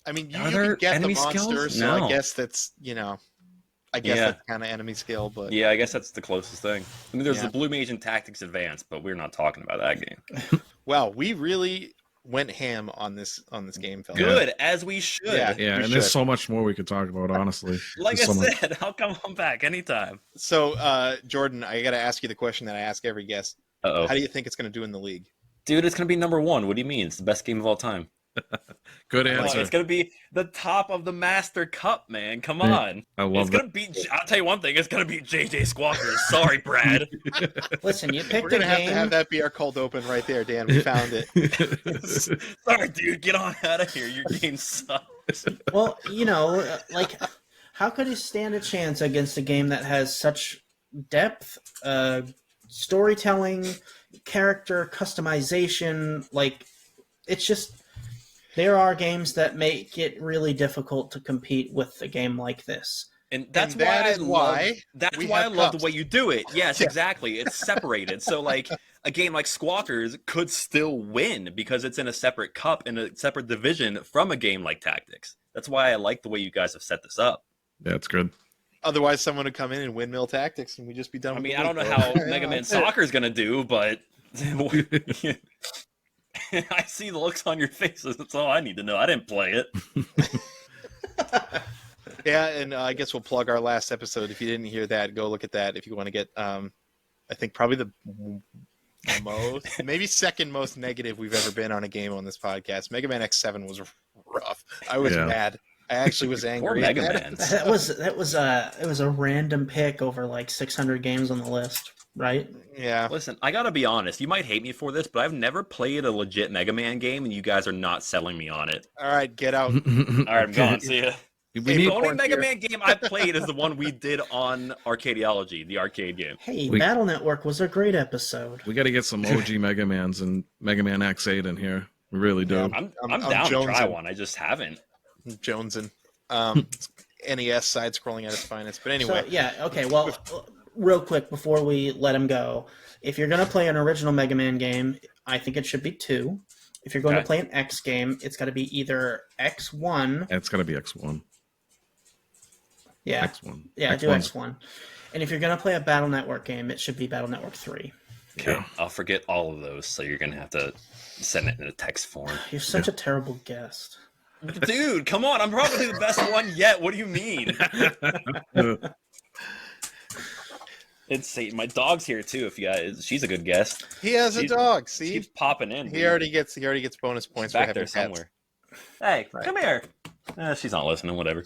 I mean, you can get the monsters, so I guess that's, that's kind of enemy skill, but... Yeah, I guess that's the closest thing. I mean, there's the Blue Mage and Tactics Advanced, but we're not talking about that game. Wow, we really went ham on this game, fellas. Good, as we should. Yeah, and there's so much more we could talk about, honestly. Like I said, I'll come on back anytime. So, Jordan, I got to ask you the question that I ask every guest. Uh-oh. How do you think it's going to do in the league? Dude, it's going to be number one. What do you mean? It's the best game of all time. Good answer. It's going to be the top of the Master Cup, man. Come on. I love It's going to beat, I'll tell you one thing, it's going to beat JJ Squawkers. Sorry, Brad. Listen, you picked We're going to game. have to have that be our cold open right there, Dan. We found it. Sorry, dude. Get on out of here. Your game sucks. Well, how could he stand a chance against a game that has such depth, storytelling, character customization? Like, it's just... There are games that make it really difficult to compete with a game like this. And that's why I love the way you do it. Yes, exactly. It's separated. So like a game like Squawkers could still win because it's in a separate cup in a separate division from a game like Tactics. That's why I like the way you guys have set this up. Yeah, it's good. Otherwise, someone would come in and windmill Tactics, and we'd just be done. I mean, I don't know how Mega Man Soccer is going to do, but I see the looks on your faces. That's all I need to know. I didn't play it. Yeah, and I guess we'll plug our last episode. If you didn't hear that, go look at that. If you want to get, I think probably the maybe second most negative we've ever been on a game on this podcast. Mega Man X7 was rough. I was mad. I actually was angry. Poor Mega Man. It was a random pick over like 600 games on the list, right? Yeah. Listen, I gotta be honest. You might hate me for this, but I've never played a legit Mega Man game, and you guys are not selling me on it. All right, get out. All right, I'm gone. See ya. The only Mega here. Man game I played is the one we did on Arcadiology, the arcade game. Hey, Battle Network was a great episode. We got to get some OG Mega Mans and Mega Man X8 in here. We really do. I'm down to try one. I just haven't. Jonesing. NES side-scrolling at its finest. But anyway. So, okay. Well, real quick before we let him go, if you're going to play an original Mega Man game, I think it should be 2. If you're going to play an X game, it's got to be either X1. It's got to be X1. Yeah. X1. Yeah, do X1. And if you're going to play a Battle Network game, it should be Battle Network 3. Okay, yeah. I'll forget all of those, so you're going to have to send it in a text form. You're such a terrible guest. Dude, come on. I'm probably the best one yet. What do you mean? It's Satan. My dog's here too. If you guys, she's a good guest. He has a dog. She See, keeps popping in. he dude. already gets bonus points She's for back having there pets. somewhere. Hey, Right. come here. She's not listening. Whatever.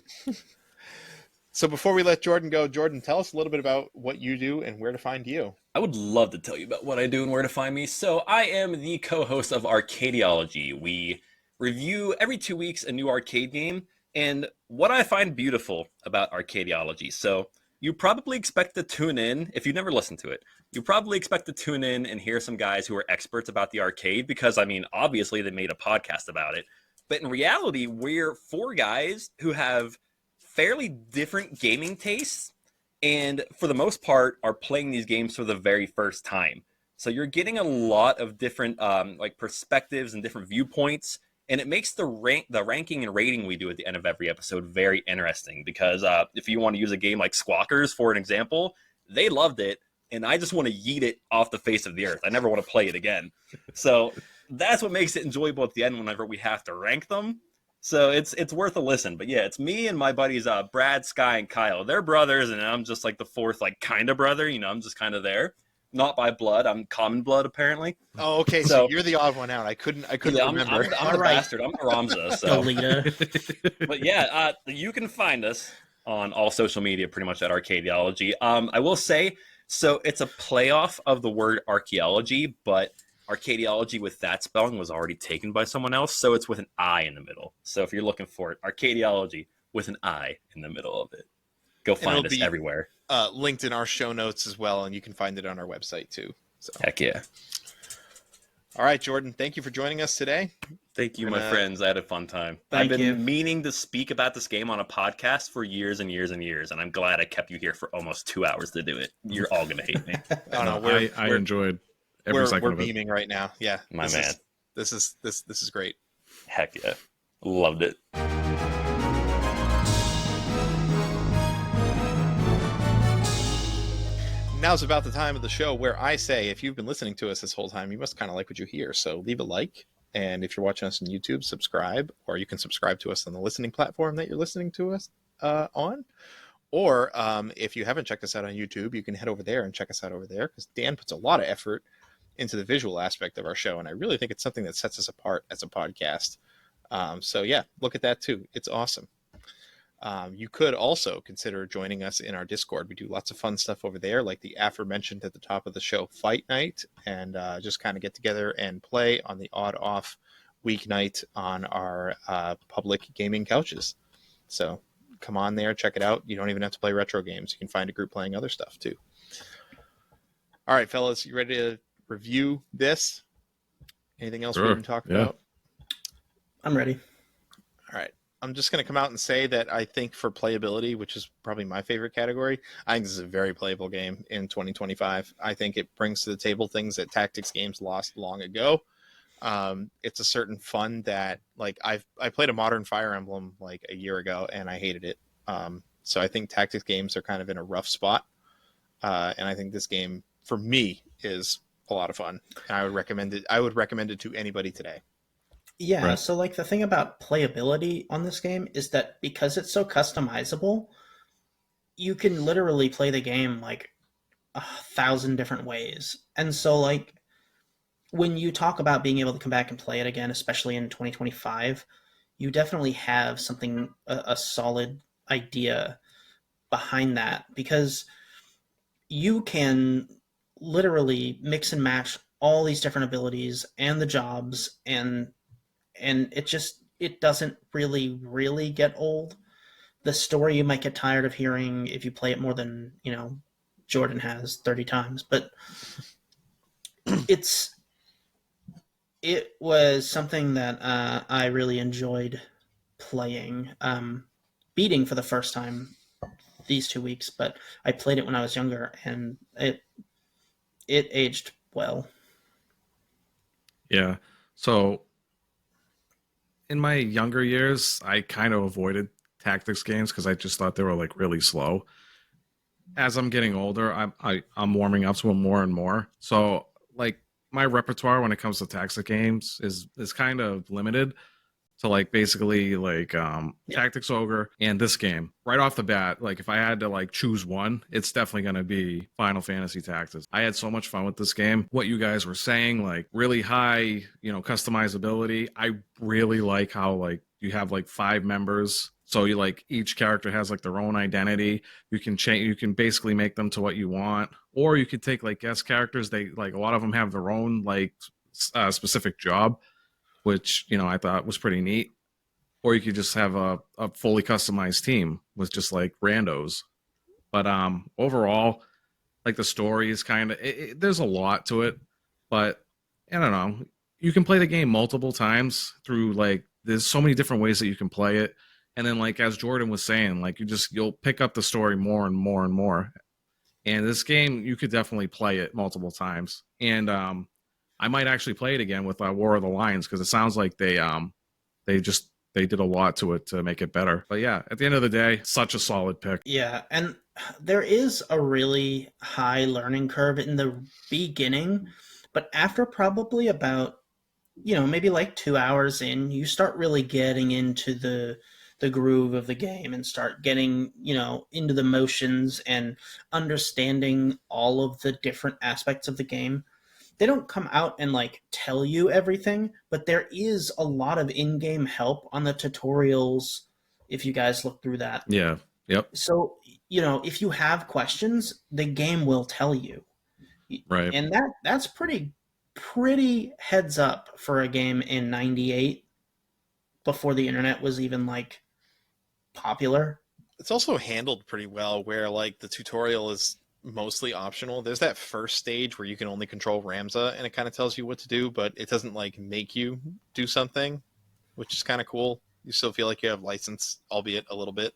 So before we let Jordan go, Jordan, tell us a little bit about what you do and where to find you. I would love to tell you about what I do and where to find me. So I am the co-host of Arcadiology. We review every 2 weeks a new arcade game, and what I find beautiful about Arcadiology. So you probably expect to tune in, if you never listened to it, you probably expect to tune in and hear some guys who are experts about the arcade because, I mean, obviously they made a podcast about it. But in reality, we're 4 guys who have fairly different gaming tastes and for the most part are playing these games for the very first time. So you're getting a lot of different like perspectives and different viewpoints, and it makes the ranking and rating we do at the end of every episode very interesting because if you want to use a game like Squawkers for an example, they loved it and I just want to yeet it off the face of the earth. I never want to play it again. So that's what makes it enjoyable at the end whenever we have to rank them. So it's worth a listen. But yeah, it's me and my buddies Brad, Sky, and Kyle. They're brothers, and I'm just like the 4th, like kind of brother. You know, I'm just kind of there. Not by blood. I'm common blood, apparently. Oh, okay. So you're the odd one out. I couldn't Yeah, remember. I'm the Right. bastard. I'm the Ramza. So. Delita. But yeah, you can find us on all social media pretty much at Arcadiology. I will say, so it's a playoff of the word archaeology, but Arcadiology with that spelling was already taken by someone else, so it's with an I in the middle. So if you're looking for it, Arcadiology with an I in the middle of it. Go find us everywhere. Linked in our show notes as well, and you can find it on our website too. So Heck yeah. All right, Jordan, thank you for joining us today. Thank you, my friends. I had a fun time. Thank I've been you. meaning to speak about this game on a podcast for years and years and years, and I'm glad I kept you here for almost 2 hours to do it. You're all going to hate me. Oh, no, I enjoyed every second we're of it. beaming right now. Yeah, My this man. Is, this is great. Heck yeah. Loved it. Now's about the time of the show where I say, if you've been listening to us this whole time, you must kind of like what you hear. So leave a like. And if you're watching us on YouTube, subscribe, or you can subscribe to us on the listening platform that you're listening to us on. Or if you haven't checked us out on YouTube, you can head over there and check us out over there because Dan puts a lot of effort into the visual aspect of our show. And I really think it's something that sets us apart as a podcast. So yeah, look at that too. It's awesome. You could also consider joining us in our Discord. We do lots of fun stuff over there, like the aforementioned at the top of the show, Fight Night, and just kind of get together and play on the odd-off weeknight on our public gaming couches. So come on there, check it out. You don't even have to play retro games. You can find a group playing other stuff, too. All right, fellas, you ready to review this? Anything else we didn't talk about? I'm ready. All right. I'm just going to come out and say that I think for playability, which is probably my favorite category, I think this is a very playable game in 2025. I think it brings to the table things that tactics games lost long ago. It's a certain fun that, like, I played a modern Fire Emblem like a year ago and I hated it. So I think tactics games are kind of in a rough spot. And I think this game, for me, is a lot of fun. And I would recommend it. I would recommend it to anybody today. Yeah, Right. so like the thing about playability on this game is that because it's so customizable, you can literally play the game like 1,000 different ways. And so like when you talk about being able to come back and play it again, especially in 2025, you definitely have something, a solid idea behind that because you can literally mix and match all these different abilities and the jobs and it doesn't really get old. The story you might get tired of hearing if you play it more than, Jordan has 30 times, but it was something that I really enjoyed playing, beating for the first time these 2 weeks, but I played it when I was younger and it aged well. Yeah. So in my younger years, I kind of avoided tactics games because I just thought they were like really slow. As I'm getting older, I'm warming up to them more and more. So like my repertoire when it comes to tactics games is kind of limited. to like basically like Tactics Ogre and this game. Right off the bat, like if I had to like choose one, it's definitely going to be Final Fantasy Tactics. I had so much fun with this game. What you guys were saying, like really high, customizability. I really like how like you have like 5 members. So you like each character has like their own identity. You can change, you can basically make them to what you want, or you could take like guest characters. They like a lot of them have their own like specific job, which I thought was pretty neat. Or you could just have a fully customized team with just like randos. But overall, like the story is kind of there's a lot to it, but I don't know. You can play the game multiple times through like there's so many different ways that you can play it. And then like as Jordan was saying, like you'll pick up the story more and more and more. And this game you could definitely play it multiple times. And I might actually play it again with War of the Lions because it sounds like they did a lot to it to make it better. But yeah, at the end of the day, such a solid pick. Yeah, and there is a really high learning curve in the beginning, but after probably about maybe like 2 hours in, you start really getting into the groove of the game and start getting into the motions and understanding all of the different aspects of the game. They don't come out and like tell you everything, but there is a lot of in-game help on the tutorials if you guys look through that. Yeah. Yep. So, if you have questions, the game will tell you. Right. And that's pretty heads up for a game in 98 before the internet was even like popular. It's also handled pretty well where like the tutorial is mostly optional. There's that first stage where you can only control Ramza and it kind of tells you what to do, but it doesn't like make you do something, which is kind of cool. You still feel like you have license, albeit a little bit.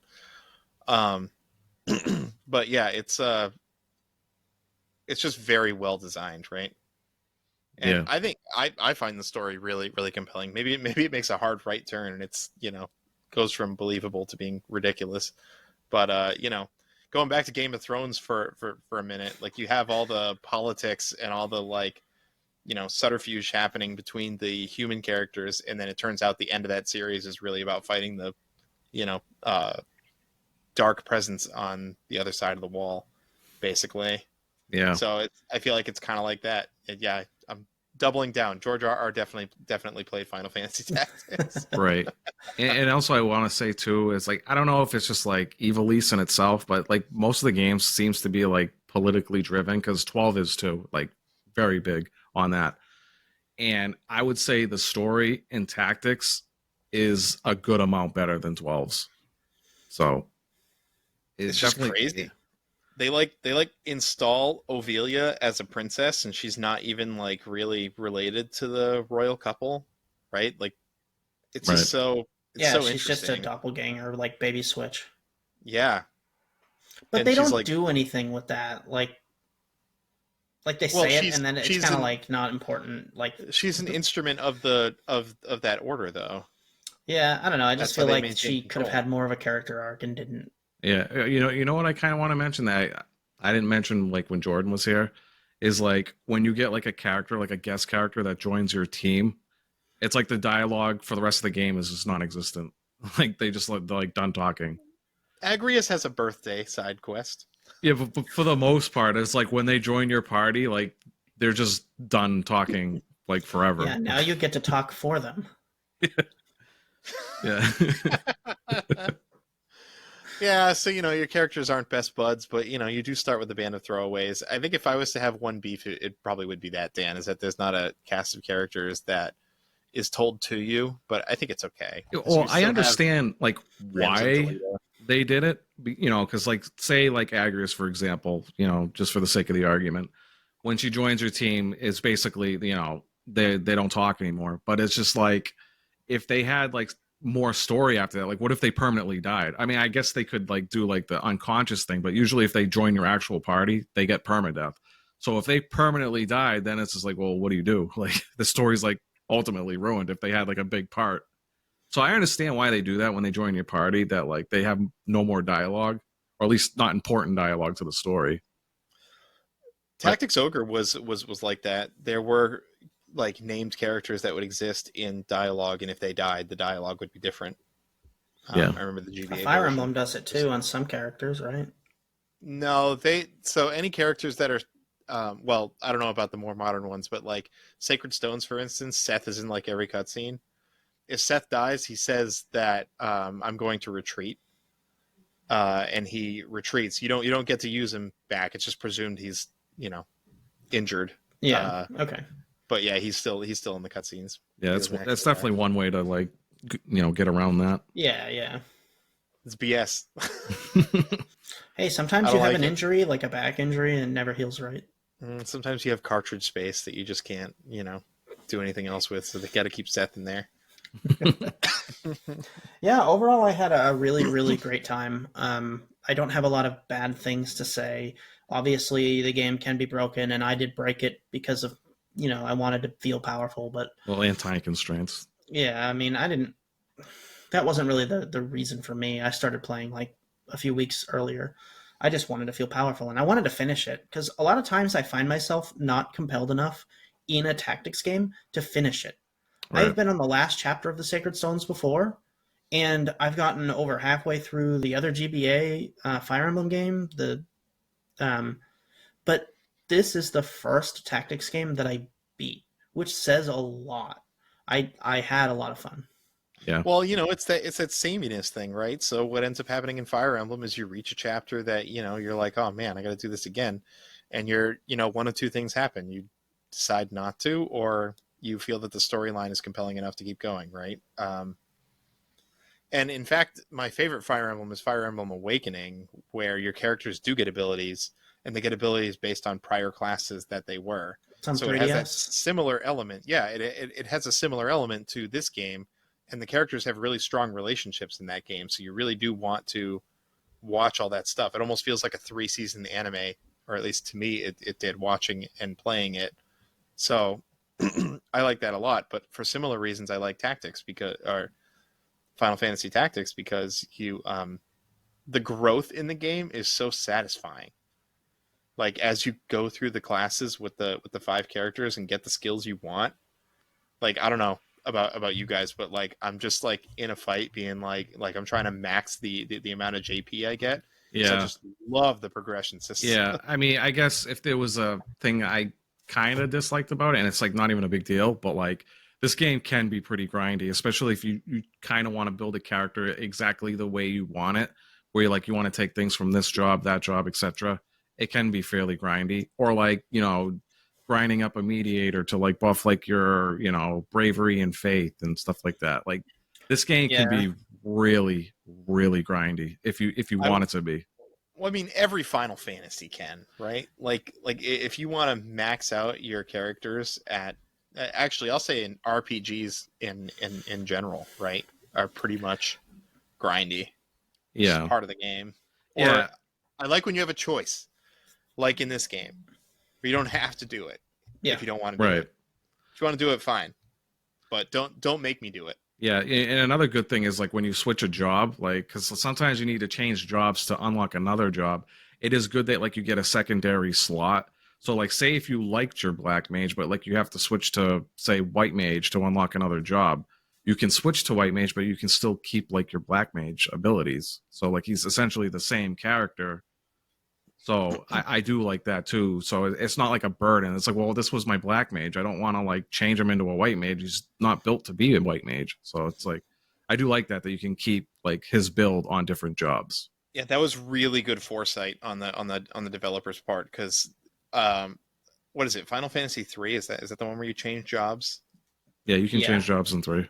But yeah, it's just very well designed, right? And yeah. I think I find the story really, really compelling. Maybe it makes a hard right turn and it's, goes from believable to being ridiculous. But going back to Game of Thrones for a minute, like you have all the politics and all the like, subterfuge happening between the human characters, and then it turns out the end of that series is really about fighting the, dark presence on the other side of the wall, basically. Yeah. So I feel like it's kind of like that. Yeah, I'm doubling down. George R. definitely played Final Fantasy Tactics. Right. And also I want to say too, is like, I don't know if it's just like Ivalice in itself, but like most of the games seems to be like politically driven because 12 is too, like very big on that. And I would say the story in Tactics is a good amount better than 12's. So it's just crazy. They install Ophelia as a princess, and she's not even like really related to the royal couple, right? Like, it's just so she's just a doppelganger, like baby switch. Yeah, but they don't do anything with that. Like they say it, and then it's kind of like not important. Like she's an instrument of the of that order, though. Yeah, I don't know. I just feel like she could have had more of a character arc and didn't. Yeah, you know what I kind of want to mention that I didn't mention like when Jordan was here is like when you get like a character, like a guest character that joins your team, it's like the dialogue for the rest of the game is just non-existent. Like they're like done talking. Agrias has a birthday side quest. Yeah, but for the most part, it's like when they join your party, like they're just done talking like forever. Yeah, now you get to talk for them. Yeah. Yeah, so your characters aren't best buds, but you do start with a band of throwaways. I think if I was to have one beef, it probably would be that, Dan, is that there's not a cast of characters that is told to you, but I think it's okay. Well, I understand like why they did it, because like say like Agrias, for example, just for the sake of the argument, when she joins your team, it's basically they don't talk anymore. But it's just like if they had like more story after that, like what if they permanently died? I mean, I guess they could like do like the unconscious thing, but usually if they join your actual party, they get permadeath. So if they permanently died, then it's just like, well, what do you do? Like the story's like ultimately ruined if they had like a big part. So I understand why they do that when they join your party, that like they have no more dialogue, or at least not important dialogue to the story. Tactics Ogre was like that. There were like named characters that would exist in dialogue, and if they died, the dialogue would be different. Yeah. I remember the GBA Fire version. Emblem does it too on some characters, right? No, so any characters that are well, I don't know about the more modern ones, but like Sacred Stones, for instance, Seth is in like every cutscene. If Seth dies, he says that I'm going to retreat. And he retreats. You don't get to use him back. It's just presumed he's, injured. Yeah. Okay. But yeah, he's still in the cutscenes. Yeah, He that's doesn't that's actually definitely die. one way to like get around that. Yeah. Yeah. It's BS. Hey, sometimes I you don't have like an it. injury, like a back injury, and it never heals right. Sometimes you have cartridge space that you just can't, do anything else with, so they got to keep Seth in there. Yeah, overall, I had a really, really great time. I don't have a lot of bad things to say. Obviously, the game can be broken, and I did break it because of, I wanted to feel powerful. But Well, anti constraints. yeah, I mean, that wasn't really the reason for me. I started playing like a few weeks earlier. I just wanted to feel powerful, and I wanted to finish it because a lot of times I find myself not compelled enough in a tactics game to finish it. Right. I've been on the last chapter of the Sacred Stones before, and I've gotten over halfway through the other GBA Fire Emblem game. But this is the first tactics game that I beat, which says a lot. I had a lot of fun. Yeah. Well, it's that sameness thing, right? So what ends up happening in Fire Emblem is you reach a chapter that, you're like, oh man, I got to do this again. And one of two things happen. You decide not to, or you feel that the storyline is compelling enough to keep going, right? And in fact, my favorite Fire Emblem is Fire Emblem Awakening, where your characters do get abilities, and they get abilities based on prior classes that they were. It's on So 3DS. it has that similar element. Yeah, it has a similar element to this game, and the characters have really strong relationships in that game. So you really do want to watch all that stuff. It almost feels like a 3-season anime, or at least to me, it did, watching and playing it. So I like that a lot. But for similar reasons, I like Tactics or Final Fantasy Tactics, because the growth in the game is so satisfying. Like as you go through the classes with the 5 characters and get the skills you want. Like I don't know about you guys, but like I'm just like in a fight being like I'm trying to max the amount of JP I get. Yeah. I just love the progression system. Yeah. I mean, I guess if there was a thing I kind of disliked about it, and it's like not even a big deal, but like this game can be pretty grindy, especially if you kind of want to build a character exactly the way you want it, where you want to take things from this job, that job, etc. It can be fairly grindy, or like, grinding up a mediator to like buff like your, bravery and faith and stuff like that. Like this game can be really, really grindy if you want it to be. Well, I mean, every Final Fantasy can, right? Like if you want to max out your characters at, actually, I'll say in RPGs in general, right, are pretty much grindy. Yeah. It's part of the game. Yeah. Or I like when you have a choice, like in this game, but you don't have to do it if you don't want to do it. If you want to do it, fine, but don't make me do it. Yeah, and another good thing is like when you switch a job, like because sometimes you need to change jobs to unlock another job. It is good that like you get a secondary slot. So like say if you liked your black mage, but like you have to switch to say white mage to unlock another job, you can switch to white mage, but you can still keep like your black mage abilities. So like he's essentially the same character. So I do like that too. So it's not like a burden. It's like, well, this was my black mage. I don't want to like change him into a white mage. He's not built to be a white mage. So it's like, I do like that you can keep like his build on different jobs. Yeah, that was really good foresight on the developer's part, because what is it? Final Fantasy 3, is that the one where you change jobs? Yeah, you can change jobs in 3.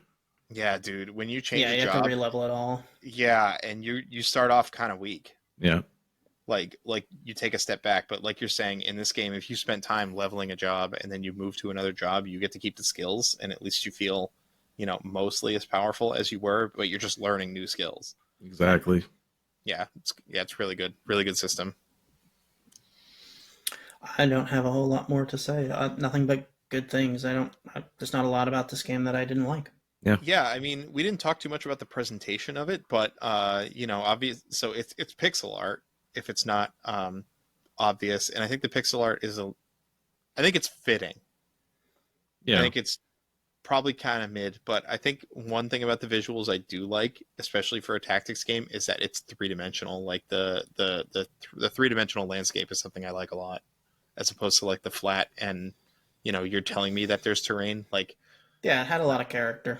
Yeah, dude, when you change a you job, have to re-level it all. Yeah, and you start off kind of weak. Yeah. Like you take a step back, but like you're saying, in this game, if you spent time leveling a job and then you move to another job, you get to keep the skills, and at least you feel, mostly as powerful as you were, but you're just learning new skills. Exactly. Yeah, it's really good system. I don't have a whole lot more to say. Nothing but good things. There's not a lot about this game that I didn't like. Yeah, I mean, we didn't talk too much about the presentation of it, but obvious. So it's pixel art, if it's not obvious, and I think the pixel art I think it's fitting. Yeah. I think it's probably kind of mid, but I think one thing about the visuals I do like, especially for a tactics game, is that it's 3-dimensional. Like the 3-dimensional landscape is something I like a lot, as opposed to like the flat and you're telling me that there's terrain. Like, Yeah, it had a lot of character.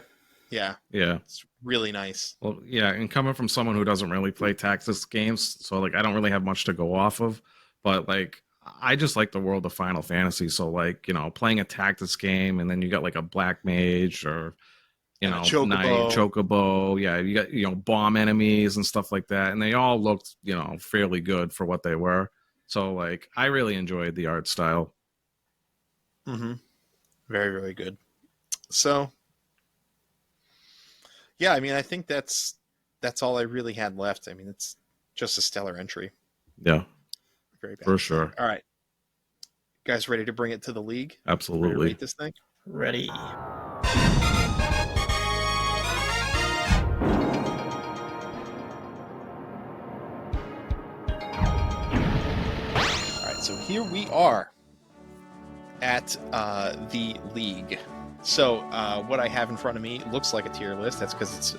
yeah, Yeah. it's really nice. Well, yeah, and coming from someone who doesn't really play tactics games, so like I don't really have much to go off of, but like I just like the world of Final Fantasy. So like, playing a tactics game and then you got like a black mage or And a knight, chocobo. chocobo, yeah, you got bomb enemies and stuff like that, and they all looked fairly good for what they were. So like I really enjoyed the art style. Mm-hmm. Very, very good. So yeah, I mean, I think that's all I really had left. I mean, it's just a stellar entry. Yeah, Very bad. for sure. All right, guys, ready to bring it to the league? Ready to Absolutely. rate this thing? Ready. All right, so here we are at the league. So what I have in front of me looks like a tier list. That's because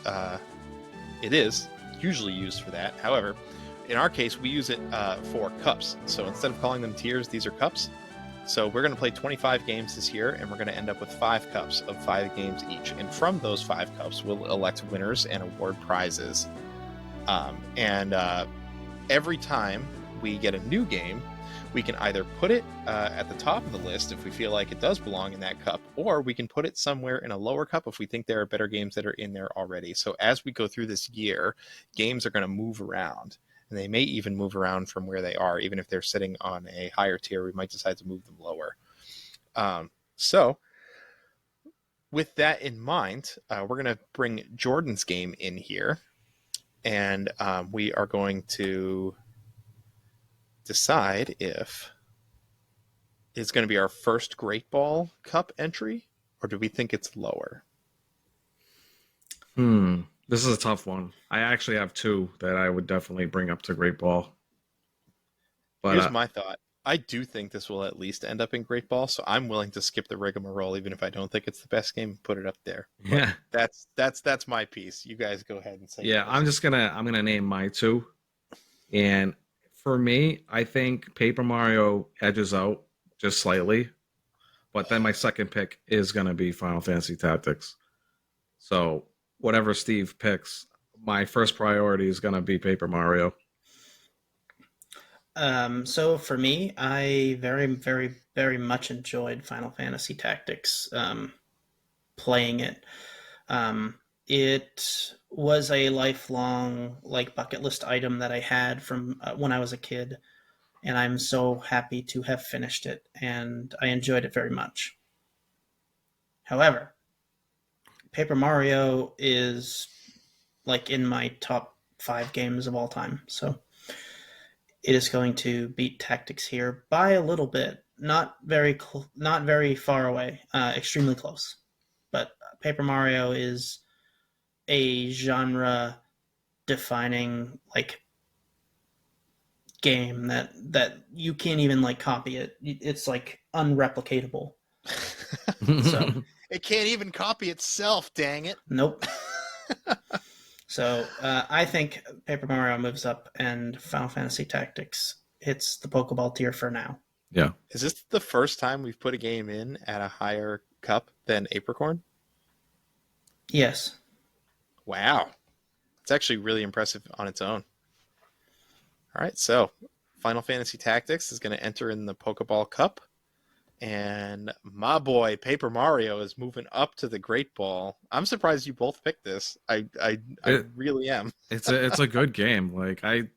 it is usually used for that. However, in our case, we use it for cups. So instead of calling them tiers, these are cups. So we're going to play 25 games this year, and we're going to end up with 5 cups of 5 games each. And from those 5 cups, we'll elect winners and award prizes. And every time we get a new game, we can either put it at the top of the list if we feel like it does belong in that cup, or we can put it somewhere in a lower cup if we think there are better games that are in there already. So as we go through this year, games are going to move around, and they may even move around from where they are. Even if they're sitting on a higher tier, we might decide to move them lower. So with that in mind, we're going to bring Jordan's game in here, and we are going to decide if it's going to be our first Great Ball Cup entry, or do we think it's lower? This is a tough one. I actually have 2 that I would definitely bring up to Great Ball. But Here's my thought. I do think this will at least end up in Great Ball, so I'm willing to skip the rigmarole, even if I don't think it's the best game, and put it up there. yeah, That's my piece. You guys go ahead and say. yeah. yours. I'm gonna name my 2, and for me, I think Paper Mario edges out just slightly, but then my second pick is gonna be Final Fantasy Tactics. So whatever Steve picks, my first priority is gonna be Paper Mario. So for me, I very, very, very much enjoyed Final Fantasy Tactics. Playing it. It was a lifelong bucket list item that I had from when I was a kid, and I'm so happy to have finished it, and I enjoyed it very much. However, Paper Mario is in my top 5 games of all time, so it is going to beat Tactics here by a little bit. Not very far away. Extremely close. But Paper Mario is a genre-defining game that you can't even copy it. It's unreplicatable. So It can't even copy itself. Dang it! nope. So I think Paper Mario moves up, and Final Fantasy Tactics hits the Pokeball tier for now. Yeah. Is this the first time we've put a game in at a higher cup than Apricorn? Yes. Wow. It's actually really impressive on its own. All right, so Final Fantasy Tactics is going to enter in the Pokeball Cup. And my boy, Paper Mario, is moving up to the Great Ball. I'm surprised you both picked this. I really am. It's a good game. I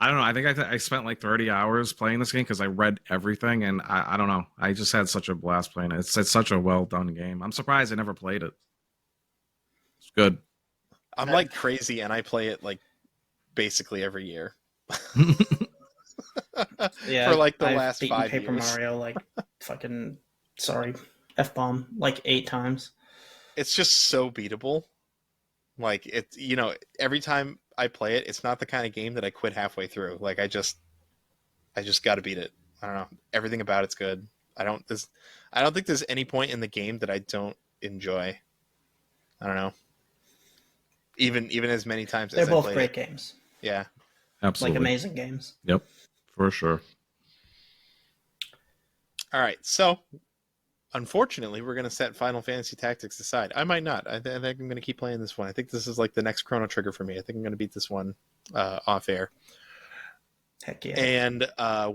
don't know. I think I spent 30 hours playing this game because I read everything, and I don't know. I just had such a blast playing it. It's such a well done game. I'm surprised I never played it. It's good. I'm crazy, and I play it basically every year. Yeah, for the I've last beaten 5 Paper years. Mario fucking F-bomb 8 times. It's just so beatable. It's every time I play it, it's not the kind of game that I quit halfway through. I just got to beat it. I don't know. Everything about it's good. I don't think there's any point in the game that I don't enjoy. I don't know. Even as many times They're as both I played great it. games. Yeah. Absolutely. Like amazing games. Yep, for sure. All right. So, unfortunately, we're going to set Final Fantasy Tactics aside. I might not. I think I'm going to keep playing this one. I think this is like the next Chrono Trigger for me. I think I'm going to beat this one off air. Heck yeah. And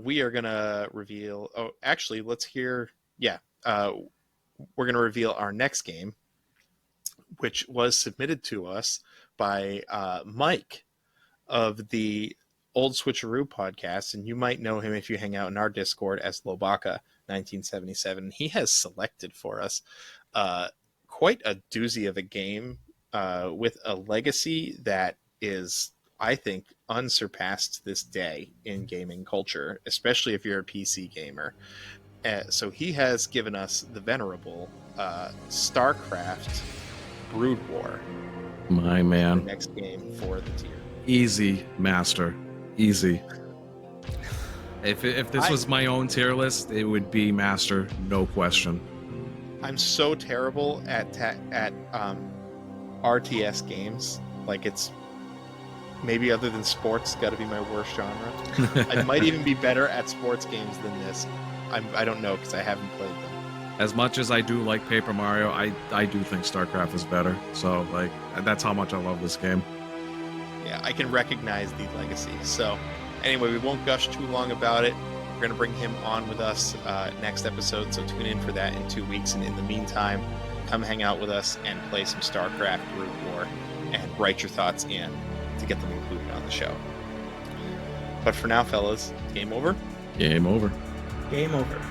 we are going to reveal... Oh, actually, let's hear... Yeah. We're going to reveal our next game, which was submitted to us by Mike of the Old Switcheroo podcast. And you might know him if you hang out in our Discord as Lobaka 1977. He has selected for us quite a doozy of a game with a legacy that is, I think, unsurpassed this day in gaming culture, especially if you're a PC gamer. So he has given us the venerable StarCraft Brood War. My The man. next game for the tier. Easy, master. Easy. If this was my own tier list, it would be master, no question. I'm so terrible at RTS games. Like, it's maybe, other than sports, got to be my worst genre. I might even be better at sports games than this. I don't know because I haven't played them. As much as I do like Paper Mario, I do think StarCraft is better. So, like, that's how much I love this game. Yeah, I can recognize the legacy. So, anyway, we won't gush too long about it. We're going to bring him on with us next episode, so tune in for that in 2 weeks. And in the meantime, come hang out with us and play some StarCraft Brood War and write your thoughts in to get them included on the show. But for now, fellas, game over. Game over. Game over.